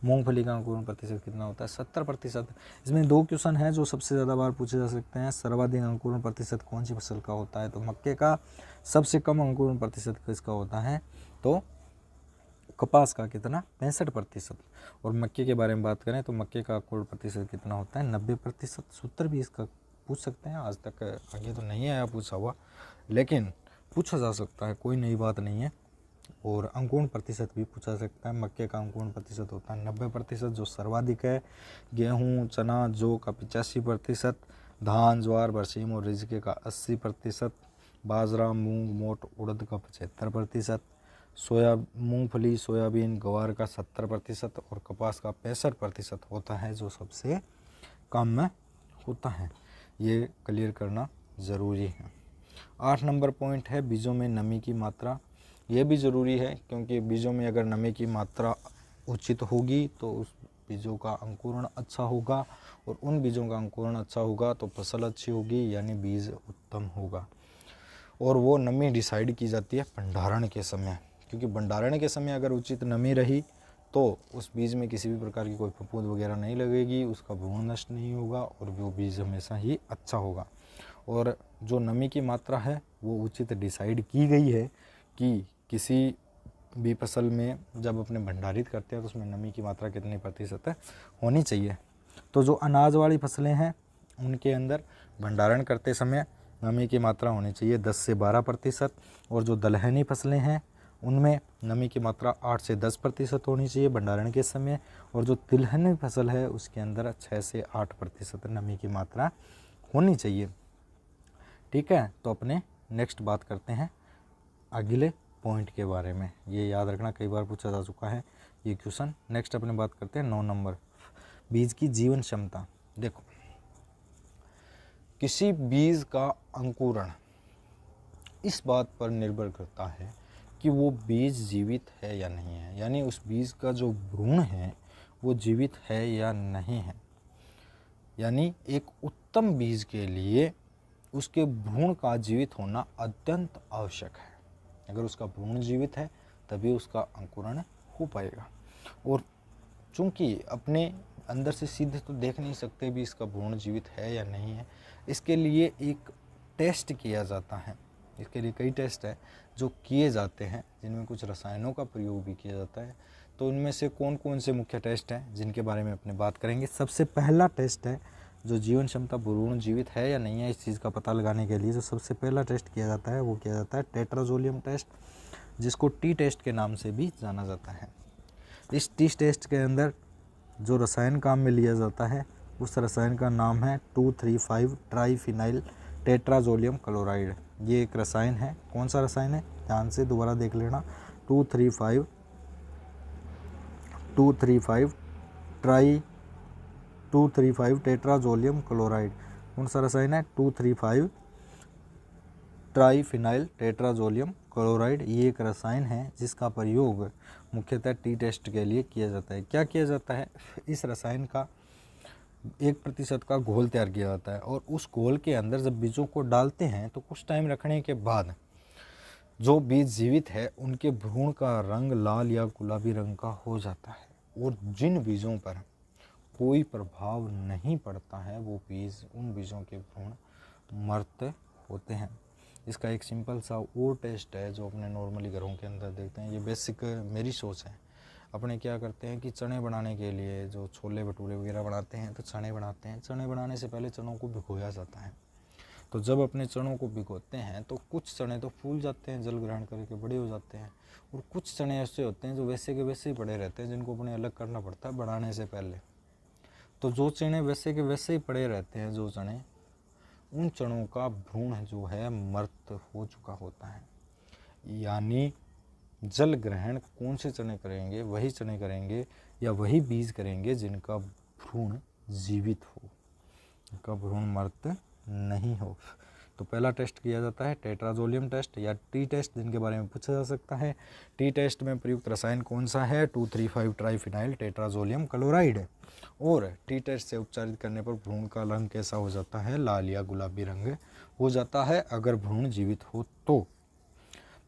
S1: मूंगफली का अंकुरण प्रतिशत कितना होता है, 70%। इसमें 2 क्वेश्चन हैं जो सबसे ज़्यादा बार पूछे जा सकते हैं। सर्वाधिक अंकुरण प्रतिशत कौन सी फसल का होता है, तो मक्के का। सबसे कम अंकुरण प्रतिशत किसका होता है, तो कपास का कितना, 65%। और मक्के के बारे में बात करें तो मक्के का अंकुरण प्रतिशत कितना होता है, 90%। सूत्र भी इसका पूछ सकते हैं, आज तक आगे तो नहीं आया पूछा हुआ, लेकिन पूछा जा सकता है, कोई नई बात नहीं है। और अंकुरण प्रतिशत भी पूछा सकता है। मक्के का अंकुरण प्रतिशत होता है 90%, जो सर्वाधिक है। गेहूँ, चना, जौ का 85%, धान, ज्वार, बरसीम और रिजके का 80%, बाजरा, मूंग, मोट, उड़द का 75%, मूंगफली, सोयाबीन, ग्वार का 70% और कपास का 65% होता है, जो सबसे कम में होता है। ये क्लियर करना ज़रूरी है। 8 नंबर पॉइंट है बीजों में नमी की मात्रा। ये भी ज़रूरी है, क्योंकि बीजों में अगर नमी की मात्रा उचित होगी तो उस बीजों का अंकुरण अच्छा होगा, और उन बीजों का अंकुरण अच्छा होगा तो फसल अच्छी होगी, यानी बीज उत्तम होगा। और वो नमी डिसाइड की जाती है भंडारण के समय, क्योंकि भंडारण के समय अगर उचित नमी रही तो उस बीज में किसी भी प्रकार की कोई फफूंद वगैरह नहीं लगेगी, उसका भ्रूण नष्ट नहीं होगा और वो बीज हमेशा ही अच्छा होगा। और जो नमी की मात्रा है वो उचित डिसाइड की गई है कि किसी भी फसल में जब अपने भंडारित करते हैं तो उसमें नमी की मात्रा कितनी प्रतिशत होनी चाहिए। तो जो अनाज वाली फसलें हैं उनके अंदर भंडारण करते समय नमी की मात्रा होनी चाहिए 10 से 12%, और जो दलहनी फसलें हैं उनमें नमी की मात्रा 8 से 10% होनी चाहिए भंडारण के समय, और जो तिलहनी फसल है उसके अंदर 6 से 8% नमी की मात्रा होनी चाहिए। ठीक है, तो अपने नेक्स्ट बात करते हैं अगले पॉइंट के बारे में। ये याद रखना, कई बार पूछा जा चुका है ये क्वेश्चन। नेक्स्ट अपने बात करते हैं 9 नंबर, बीज की जीवन क्षमता। देखो, किसी बीज का अंकुरण इस बात पर निर्भर करता है कि वो बीज जीवित है या नहीं है, यानी उस बीज का जो भ्रूण है वो जीवित है या नहीं है। यानी एक उत्तम बीज के लिए उसके भ्रूण का जीवित होना अत्यंत आवश्यक है। अगर उसका भ्रूण जीवित है तभी उसका अंकुरण हो पाएगा। और चूंकि अपने अंदर से सीधे तो देख नहीं सकते भी इसका भ्रूण जीवित है या नहीं है, इसके लिए एक टेस्ट किया जाता है। इसके लिए कई टेस्ट हैं जो किए जाते हैं, जिनमें कुछ रसायनों का प्रयोग भी किया जाता है। तो उनमें से कौन कौन से मुख्य टेस्ट हैं जिनके बारे में अपने बात करेंगे। सबसे पहला टेस्ट है जो जीवन क्षमता भ्रूण जीवित है या नहीं है इस चीज़ का पता लगाने के लिए जो सबसे पहला टेस्ट किया जाता है वो किया जाता है टेट्राजोलियम टेस्ट, जिसको टी टेस्ट के नाम से भी जाना जाता है। इस टी टेस्ट के अंदर जो रसायन काम में लिया जाता है उस रसायन का नाम है 2,3,5 ट्राईफिनाइल टेट्राजोलियम क्लोराइड। ये एक रसायन है। कौन सा रसायन है, ध्यान से दोबारा देख लेना। 2,3,5 टेट्राजोलियम क्लोराइड। कौन सा रसायन है, 2,3,5 ट्राईफिनाइल टेट्राजोलियम क्लोराइड। ये एक रसायन है जिसका प्रयोग मुख्यतः टी टेस्ट के लिए किया जाता है। क्या किया जाता है, इस रसायन का 1% का घोल तैयार किया जाता है, और उस घोल के अंदर जब बीजों को डालते हैं तो कुछ टाइम रखने के बाद जो बीज जीवित है उनके भ्रूण का रंग लाल या गुलाबी रंग का हो जाता है, और जिन बीजों पर कोई प्रभाव नहीं पड़ता है वो बीज, उन बीजों के भ्रूण मरते होते हैं। इसका एक सिंपल सा और टेस्ट है जो अपने नॉर्मली घरों के अंदर देखते हैं। ये बेसिक मेरी सोच है। अपने क्या करते हैं कि चने बनाने के लिए जो छोले भटूरे वगैरह बनाते हैं तो चने बनाते हैं। चने बनाने से पहले चनों को भिगोया जाता है। तो जब अपने चनों को भिगोते हैं तो कुछ चने तो फूल जाते हैं, जल ग्रहण करके बड़े हो जाते हैं, और कुछ चने ऐसे होते हैं जो वैसे के वैसे ही पड़े रहते हैं, जिनको अपने अलग करना पड़ता है बनाने से पहले। तो जो चने वैसे के वैसे ही पड़े रहते हैं, जो चने, उन चनों का भ्रूण जो है मर्त हो चुका होता है। यानी जल ग्रहण कौन से चने करेंगे, वही चने करेंगे या वही बीज करेंगे जिनका भ्रूण जीवित हो, जिनका भ्रूण मर्त नहीं हो। तो पहला टेस्ट किया जाता है टेट्राजोलियम टेस्ट या टी टेस्ट, जिनके बारे में पूछा जा सकता है। टी टेस्ट में प्रयुक्त रसायन कौन सा है? 2,3,5 ट्राइफिनाइल टेट्राजोलियम क्लोराइड। और टी टेस्ट से उपचारित करने पर भ्रूण का रंग कैसा हो जाता है? लाल या गुलाबी रंग हो जाता है, अगर भ्रूण जीवित हो तो।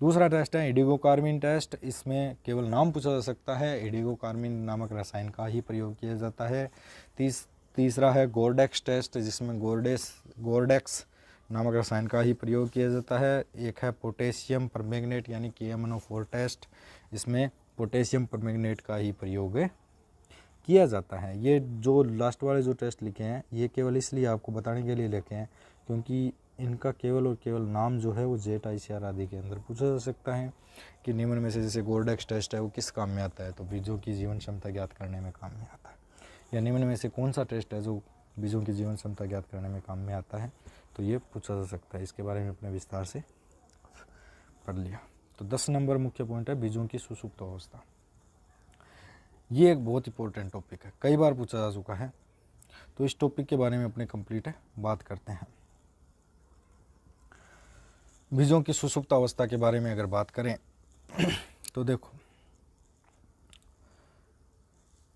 S1: दूसरा टेस्ट है इंडिगो कार्मिन टेस्ट। इसमें केवल नाम पूछा जा सकता है, इंडिगो कार्मिन नामक रसायन का ही प्रयोग किया जाता है। तीसरा है गोर्डेक्स टेस्ट, जिसमें गोर्डेक्स नामक रसायन का ही प्रयोग किया जाता है। एक है पोटेशियम परमैंगनेट यानी KMnO4 टेस्ट, इसमें पोटेशियम परमैंगनेट का ही प्रयोग किया जाता है। ये जो लास्ट वाले जो टेस्ट लिखे हैं ये केवल इसलिए आपको बताने के लिए लिखे हैं क्योंकि इनका केवल और केवल नाम जो है वो जेट ICR आदि के अंदर पूछा जा सकता है कि निम्न में से जैसे गोर्डेक्स टेस्ट है वो किस काम में आता है? तो बीजों की जीवन क्षमता ज्ञात करने में काम में आता है। या निम्न में से कौन सा टेस्ट है जो बीजों की जीवन क्षमता ज्ञात करने में काम में आता है? तो ये पूछा जा सकता है। इसके बारे में अपने विस्तार से पढ़ लिया। तो 10 नंबर मुख्य पॉइंट है बीजों की सुसुप्त अवस्था। ये एक बहुत इंपॉर्टेंट टॉपिक है, कई बार पूछा जा चुका है, तो इस टॉपिक के बारे में अपने कंप्लीट बात करते हैं। बीजों की सुसुप्त अवस्था के बारे में अगर बात करें तो देखो,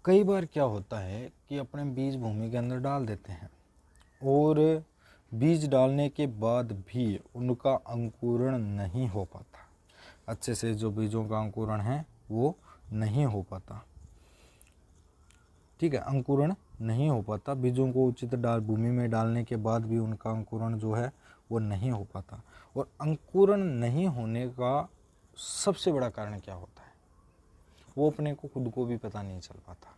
S1: कई बार क्या होता है कि अपने बीज भूमि के अंदर डाल देते हैं और बीज डालने के बाद भी उनका अंकुरण नहीं हो पाता, अच्छे से जो बीजों का अंकुरण है वो नहीं हो पाता। ठीक है, अंकुरण नहीं हो पाता, बीजों को उचित भूमि में डालने के बाद भी उनका अंकुरण जो है वो नहीं हो पाता। और अंकुरण नहीं होने का सबसे बड़ा कारण क्या होता है? वो अपने को खुद को भी पता नहीं चल पाता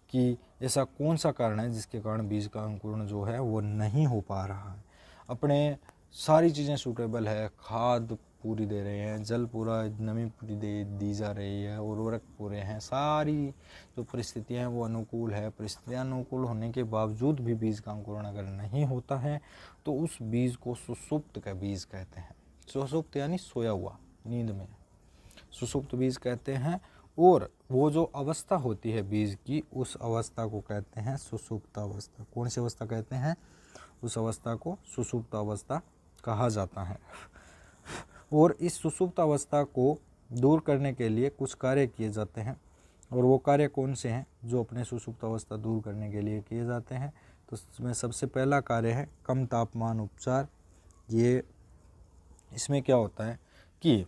S1: कि ऐसा कौन सा कारण है जिसके कारण बीज का अंकुरण जो है वो नहीं हो पा रहा है। अपने सारी चीज़ें सूटेबल है, खाद पूरी दे रहे हैं, जल पूरा, नमी पूरी दी जा रही है, उर्वरक पूरे हैं, सारी जो परिस्थितियां हैं वो अनुकूल है। परिस्थितियां अनुकूल होने के बावजूद भी बीज का अंकुरण अगर नहीं होता है तो उस बीज को सुसुप्त का बीज कहते हैं। सुसुप्त यानी सोया हुआ, नींद में, सुसुप्त बीज कहते हैं। और वो जो अवस्था होती है बीज की, उस अवस्था को कहते हैं सुसुप्त अवस्था। कौन सी अवस्था कहते हैं? उस अवस्था को सुसुप्त अवस्था कहा जाता है। और इस सुसुप्त अवस्था को दूर करने के लिए कुछ कार्य किए जाते हैं, और वो कार्य कौन से हैं जो अपने सुसुप्त अवस्था दूर करने के लिए किए जाते हैं? तो इसमें सबसे पहला कार्य है कम तापमान उपचार। ये इसमें क्या होता है कि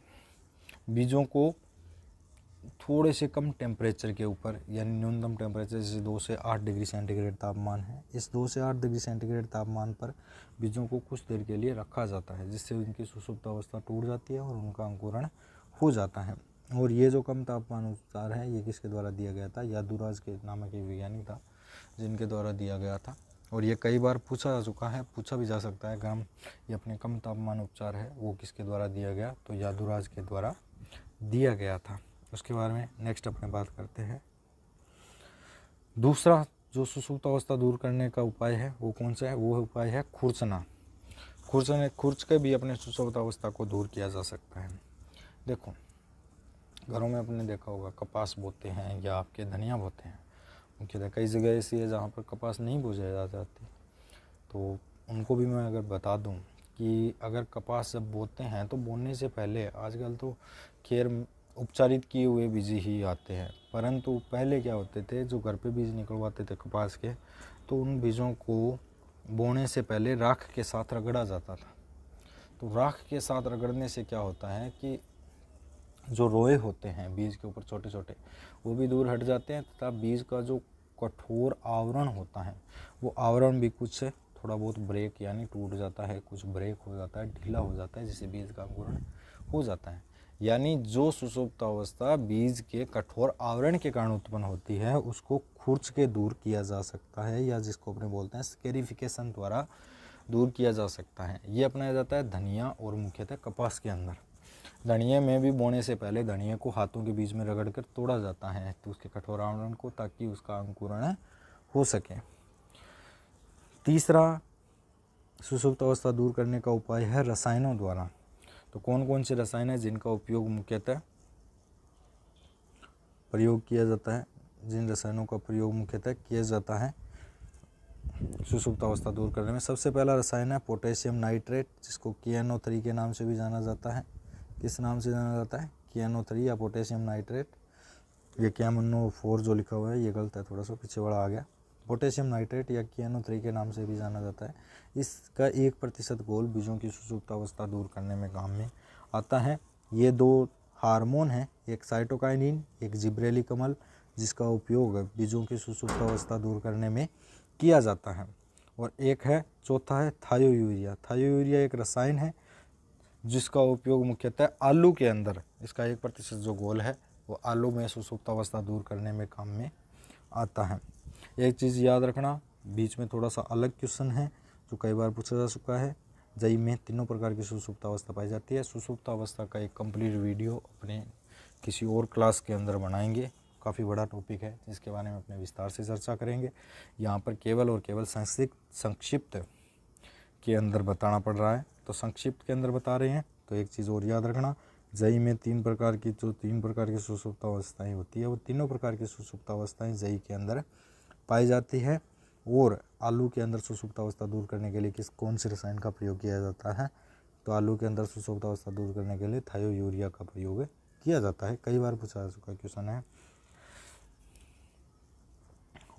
S1: बीजों को थोड़े से कम टेम्परेचर के ऊपर, यानी न्यूनतम टेम्परेचर जैसे 2 से 8 डिग्री सेंटीग्रेड तापमान है, इस 2 से 8 डिग्री सेंटीग्रेड तापमान पर बीजों को कुछ देर के लिए रखा जाता है, जिससे उनकी सुसुप्त अवस्था टूट जाती है और उनका अंकुरण हो जाता है। और ये जो कम तापमान उपचार है ये किसके द्वारा दिया गया था? यादुराज के नामक एक वैज्ञानिक था जिनके द्वारा दिया गया था। और ये कई बार पूछा जा चुका है, पूछा भी जा सकता है, गर्म ये अपने कम तापमान उपचार है वो किसके द्वारा दिया गया? तो यादुराज के द्वारा दिया गया था। उसके बारे में नेक्स्ट अपने बात करते हैं। दूसरा जो सुसुप्त अवस्था दूर करने का उपाय है वो कौन सा है? वो उपाय है खुरचना। खुरच के भी अपने सुसुप्त अवस्था को दूर किया जा सकता है। देखो, घरों में आपने देखा होगा कपास बोते हैं या आपके धनिया बोते हैं, मुख्यतः कई जगह ऐसी है जहाँ पर कपास नहीं बोया जाती, तो उनको भी मैं अगर बता दूं कि अगर कपास जब बोते हैं तो बोने से पहले, आजकल तो खैर उपचारित किए हुए बीज ही आते हैं, परंतु पहले क्या होते थे, जो घर पे बीज निकलवाते थे कपास के, तो उन बीजों को बोने से पहले राख के साथ रगड़ा जाता था। तो राख के साथ रगड़ने से क्या होता है कि जो रोए होते हैं बीज के ऊपर छोटे छोटे, वो भी दूर हट जाते हैं, तथा बीज का जो कठोर आवरण होता है वो आवरण भी कुछ थोड़ा बहुत ब्रेक यानी टूट जाता है, कुछ ब्रेक हो जाता है, ढीला हो जाता है, जिससे बीज का अंकुरण हो जाता है। यानी जो सुसुप्त अवस्था बीज के कठोर आवरण के कारण उत्पन्न होती है उसको खुरच के दूर किया जा सकता है, या जिसको अपने बोलते हैं स्केरिफिकेशन द्वारा दूर किया जा सकता है। ये अपनाया जाता है धनिया और मुख्यतः कपास के अंदर। धनिया में भी बोने से पहले धनिया को हाथों के बीच में रगड़ कर तोड़ा जाता है तो उसके कठोर आवरण को, ताकि उसका अंकुरण हो सके। तीसरा सुसुप्त अवस्था दूर करने का उपाय है रसायनों द्वारा। तो कौन कौन से रसायन हैं जिनका उपयोग मुख्यतः प्रयोग किया जाता है? जिन रसायनों का प्रयोग मुख्यतः किया जाता है सुसुप्त अवस्था दूर करने में सबसे पहला रसायन है पोटेशियम नाइट्रेट, जिसको KNO3 के नाम से भी जाना जाता है। किस नाम से जाना जाता है? KNO3 या पोटेशियम नाइट्रेट। ये KMNO4 जो लिखा हुआ है ये गलत है, थोड़ा सा पीछे बड़ा आ गया। पोटेशियम नाइट्रेट या KNO3 के नाम से भी जाना जाता है। इसका 1% घोल बीजों की सुसुप्त अवस्था दूर करने में काम में आता है। ये 2 हार्मोन हैं, एक साइटोकाइनिन, एक जिब्रेलिक अम्ल, जिसका उपयोग बीजों की सुसुप्त अवस्था दूर करने में किया जाता है। और एक है, चौथा है थायोयूरिया। थायोयूरिया एक रसायन है जिसका उपयोग मुख्यतः आलू के अंदर, इसका 1% जो घोल है वो आलू में सुसुप्त अवस्था दूर करने में काम में आता है। एक चीज़ याद रखना, बीच में थोड़ा सा अलग क्वेश्चन है जो कई बार पूछा जा चुका है। जई में तीनों प्रकार की सुसुप्त अवस्था पाई जाती है। सुसुप्त अवस्था का एक कंप्लीट वीडियो अपने किसी और क्लास के अंदर बनाएंगे, काफ़ी बड़ा टॉपिक है जिसके बारे में अपने विस्तार से चर्चा करेंगे। यहाँ पर केवल और केवल संक्षिप्त के अंदर बताना पड़ रहा है, तो संक्षिप्त के अंदर बता रहे हैं। तो एक चीज़ और याद रखना, जई में 3 प्रकार की सुसुप्त अवस्थाएँ होती है, वो तीनों प्रकार की सुसुप्त अवस्थाएँ जई के अंदर पाई जाती है। और आलू के अंदर सुसुप्त अवस्था दूर करने के लिए कौन से रसायन का प्रयोग किया जाता है? तो आलू के अंदर सुसुप्त अवस्था दूर करने के लिए थायोयूरिया का प्रयोग किया जाता है। कई बार पूछा जा चुका क्वेश्चन है।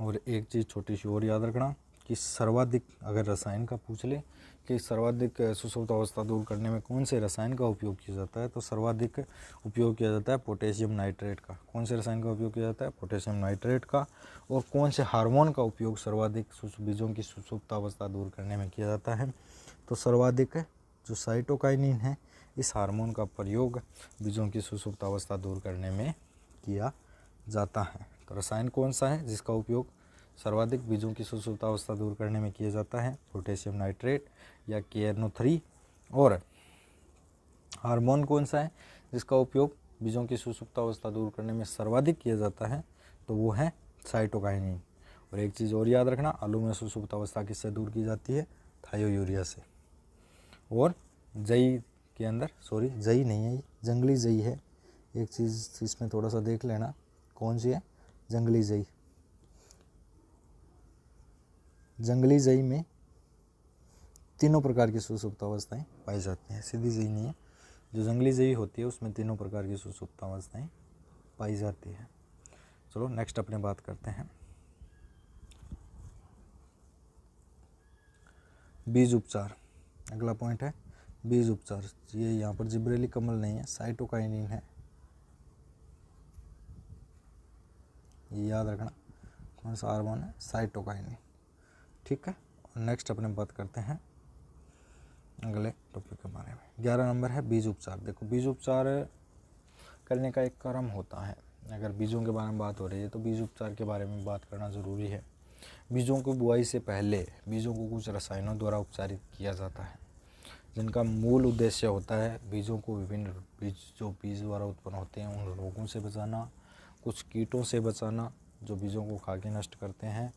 S1: और एक चीज़ छोटी सी और याद रखना कि सर्वाधिक, अगर रसायन का पूछ ले कि सर्वाधिक सुसुप्त अवस्था दूर करने में कौन से रसायन का उपयोग किया जाता है, तो सर्वाधिक उपयोग किया जाता है पोटेशियम नाइट्रेट का। कौन से रसायन का उपयोग किया जाता है? पोटेशियम नाइट्रेट का। और कौन से हार्मोन का उपयोग सर्वाधिक बीजों की सुसुप्त अवस्था दूर करने में किया जाता है? तो सर्वाधिक जो साइटोकाइनिन है, इस हार्मोन का प्रयोग बीजों की सुसुप्त अवस्था दूर करने में किया जाता है। तो रसायन कौन सा है जिसका उपयोग सर्वाधिक बीजों की सुसुप्त अवस्था दूर करने में किया जाता है? पोटेशियम नाइट्रेट या KNO3। और हार्मोन कौन सा है जिसका उपयोग बीजों की सुसुप्त अवस्था दूर करने में सर्वाधिक किया जाता है? तो वो है साइटोकाइनिन। और एक चीज़ और याद रखना, आलू में सुसुप्त अवस्था किससे दूर की जाती है? थायोयूरिया से। और जई के अंदर, सॉरी जई नहीं है, जंगली जई है। एक चीज़ इसमें थोड़ा सा देख लेना, कौन सी है? जंगली जई। जंगली जई में तीनों प्रकार की सुसुप्त अवस्थाएं पाई जाती हैं, सीधी जई नहीं है। जो जंगली जई होती है उसमें तीनों प्रकार की सुसुप्त अवस्थाएं पाई जाती है। चलो नेक्स्ट अपने बात करते हैं बीज उपचार। अगला पॉइंट है बीज उपचार। ये यहाँ पर जिब्रेलिक अम्ल नहीं है, साइटोकाइनिन है, ये याद रखना। कौन सा हार्मोन है? साइटोकाइनिन। ठीक है। और नेक्स्ट अपने बात करते हैं अगले टॉपिक के बारे में। 11 नंबर है बीज उपचार। देखो, बीज उपचार करने का एक क्रम होता है। अगर बीजों के बारे में बात हो रही है तो बीज उपचार के बारे में बात करना ज़रूरी है। बीजों को बुआई से पहले बीजों को कुछ रसायनों द्वारा उपचारित किया जाता है, जिनका मूल उद्देश्य होता है बीजों को विभिन्न बीज द्वारा उत्पन्न होते हैं उन रोगों से बचाना, कुछ कीटों से बचाना जो बीजों को खा के नष्ट करते हैं,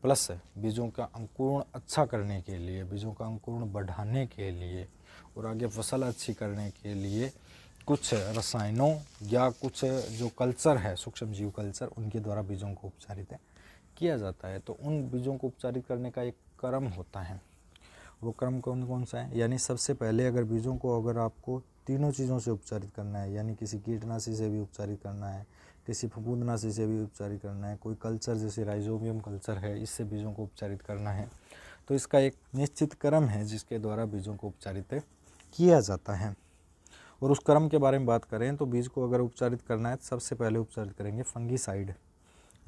S1: प्लस बीजों का अंकुरण अच्छा करने के लिए, बीजों का अंकुरण बढ़ाने के लिए और आगे फसल अच्छी करने के लिए कुछ रसायनों या कुछ जो कल्चर है, सूक्ष्म जीव कल्चर, उनके द्वारा बीजों को उपचारित किया जाता है। तो उन बीजों को उपचारित करने का एक क्रम होता है। वो क्रम कौन कौन सा है? यानी सबसे पहले अगर बीजों को अगर आपको तीनों चीज़ों से उपचारित करना है, यानी किसी कीटनाशी से भी उपचारित करना है, किसी फफूंदनाशी से भी उपचारित करना है, कोई कल्चर जैसे राइजोबियम कल्चर है, इससे बीजों को उपचारित करना है, तो इसका एक निश्चित क्रम है जिसके द्वारा बीजों को उपचारित किया जाता है। और उस क्रम के बारे में बात करें तो बीज को अगर उपचारित करना है तो सबसे पहले उपचारित करेंगे फंगीसाइड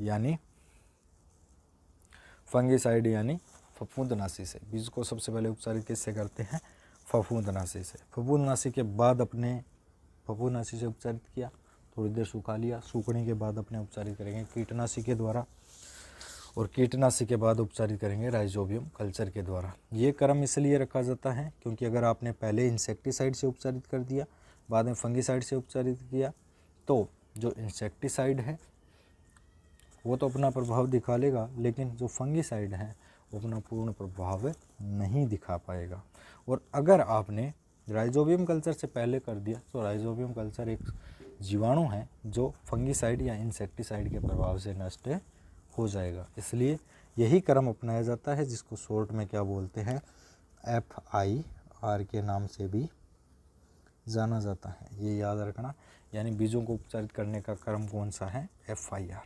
S1: यानी फफूंदनाशी से। बीज को सबसे पहले उपचारित किससे करते हैं? फफूंदनाशी से। फफूंदनाशी के बाद अपने फफूंदनाशी से उपचारित किया, थोड़ी देर सुखा लिया, सूखने के बाद अपने उपचारित करेंगे कीटनाशी के द्वारा, और कीटनाशी के बाद उपचारित करेंगे राइजोबियम कल्चर के द्वारा। ये क्रम इसलिए रखा जाता है क्योंकि अगर आपने पहले इंसेक्टिसाइड से उपचारित कर दिया, बाद में फंगीसाइड से उपचारित किया, तो जो इंसेक्टिसाइड है वो तो अपना प्रभाव दिखा लेगा, लेकिन जो फंगीसाइड है वो अपना पूर्ण प्रभाव नहीं दिखा पाएगा। और अगर आपने राइजोबियम कल्चर से पहले कर दिया तो राइजोबियम कल्चर एक जीवाणु है जो फंगीसाइड या इंसेक्टिसाइड के प्रभाव से नष्ट हो जाएगा। इसलिए यही क्रम अपनाया जाता है जिसको शॉर्ट में क्या बोलते हैं, FIR के नाम से भी जाना जाता है। ये याद रखना, यानी बीजों को उपचारित करने का क्रम कौन सा है, FIR।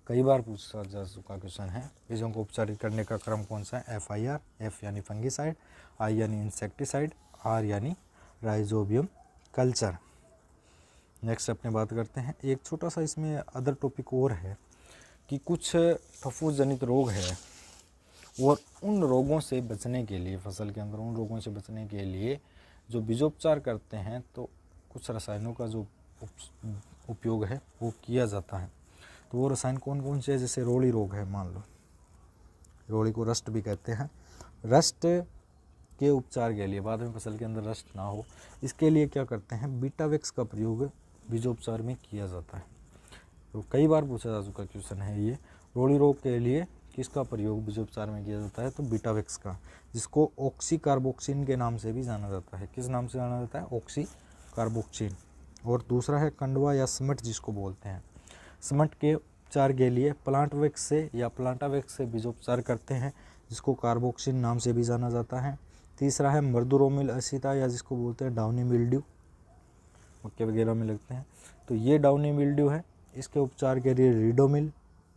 S1: कई बार पूछा जा चुका क्वेश्चन है, बीजों को उपचारित करने का क्रम कौन सा है, FIR। F यानी फंगिसाइड, I यानी इंसेक्टिसाइड, R यानी राइजोबियम कल्चर। नेक्स्ट अपने बात करते हैं, एक छोटा सा इसमें अदर टॉपिक और है कि कुछ फफूंद जनित रोग है और उन रोगों से बचने के लिए, फसल के अंदर उन रोगों से बचने के लिए जो बीजोपचार करते हैं तो कुछ रसायनों का जो उपयोग है वो किया जाता है। तो वो रसायन कौन कौन से है, जैसे रोड़ी रोग है, मान लो रोड़ी को रस्ट भी कहते हैं, रस्ट के उपचार के लिए, बाद में फसल के अंदर रस्ट ना हो, इसके लिए क्या करते हैं, बीटावेक्स का प्रयोग बीजोपचार में किया जाता है। तो कई बार पूछा जा चुका क्वेश्चन है ये, रोड़ी रोग के लिए किसका प्रयोग बीजोपचार में किया जाता है, तो बीटावेक्स का, जिसको ऑक्सीकार्बोक्सिन के नाम से भी जाना जाता है। किस नाम से जाना जाता है, ऑक्सीकार्बोक्सिन। और दूसरा है कंडवा या स्मट जिसको बोलते हैं, स्मट के उपचार के लिए प्लांटवेक्स से या प्लांटावेक्स से बीजोपचार करते हैं, जिसको कार्बोक्सिन नाम से भी जाना जाता है। तीसरा है मर्दुरोमिल असिता या जिसको बोलते हैं डाउनी मिल्ड्यू, मक्के वगैरह में लगते हैं, तो ये डाउनी मिल्ड्यू है, इसके उपचार के लिए रिडोमिल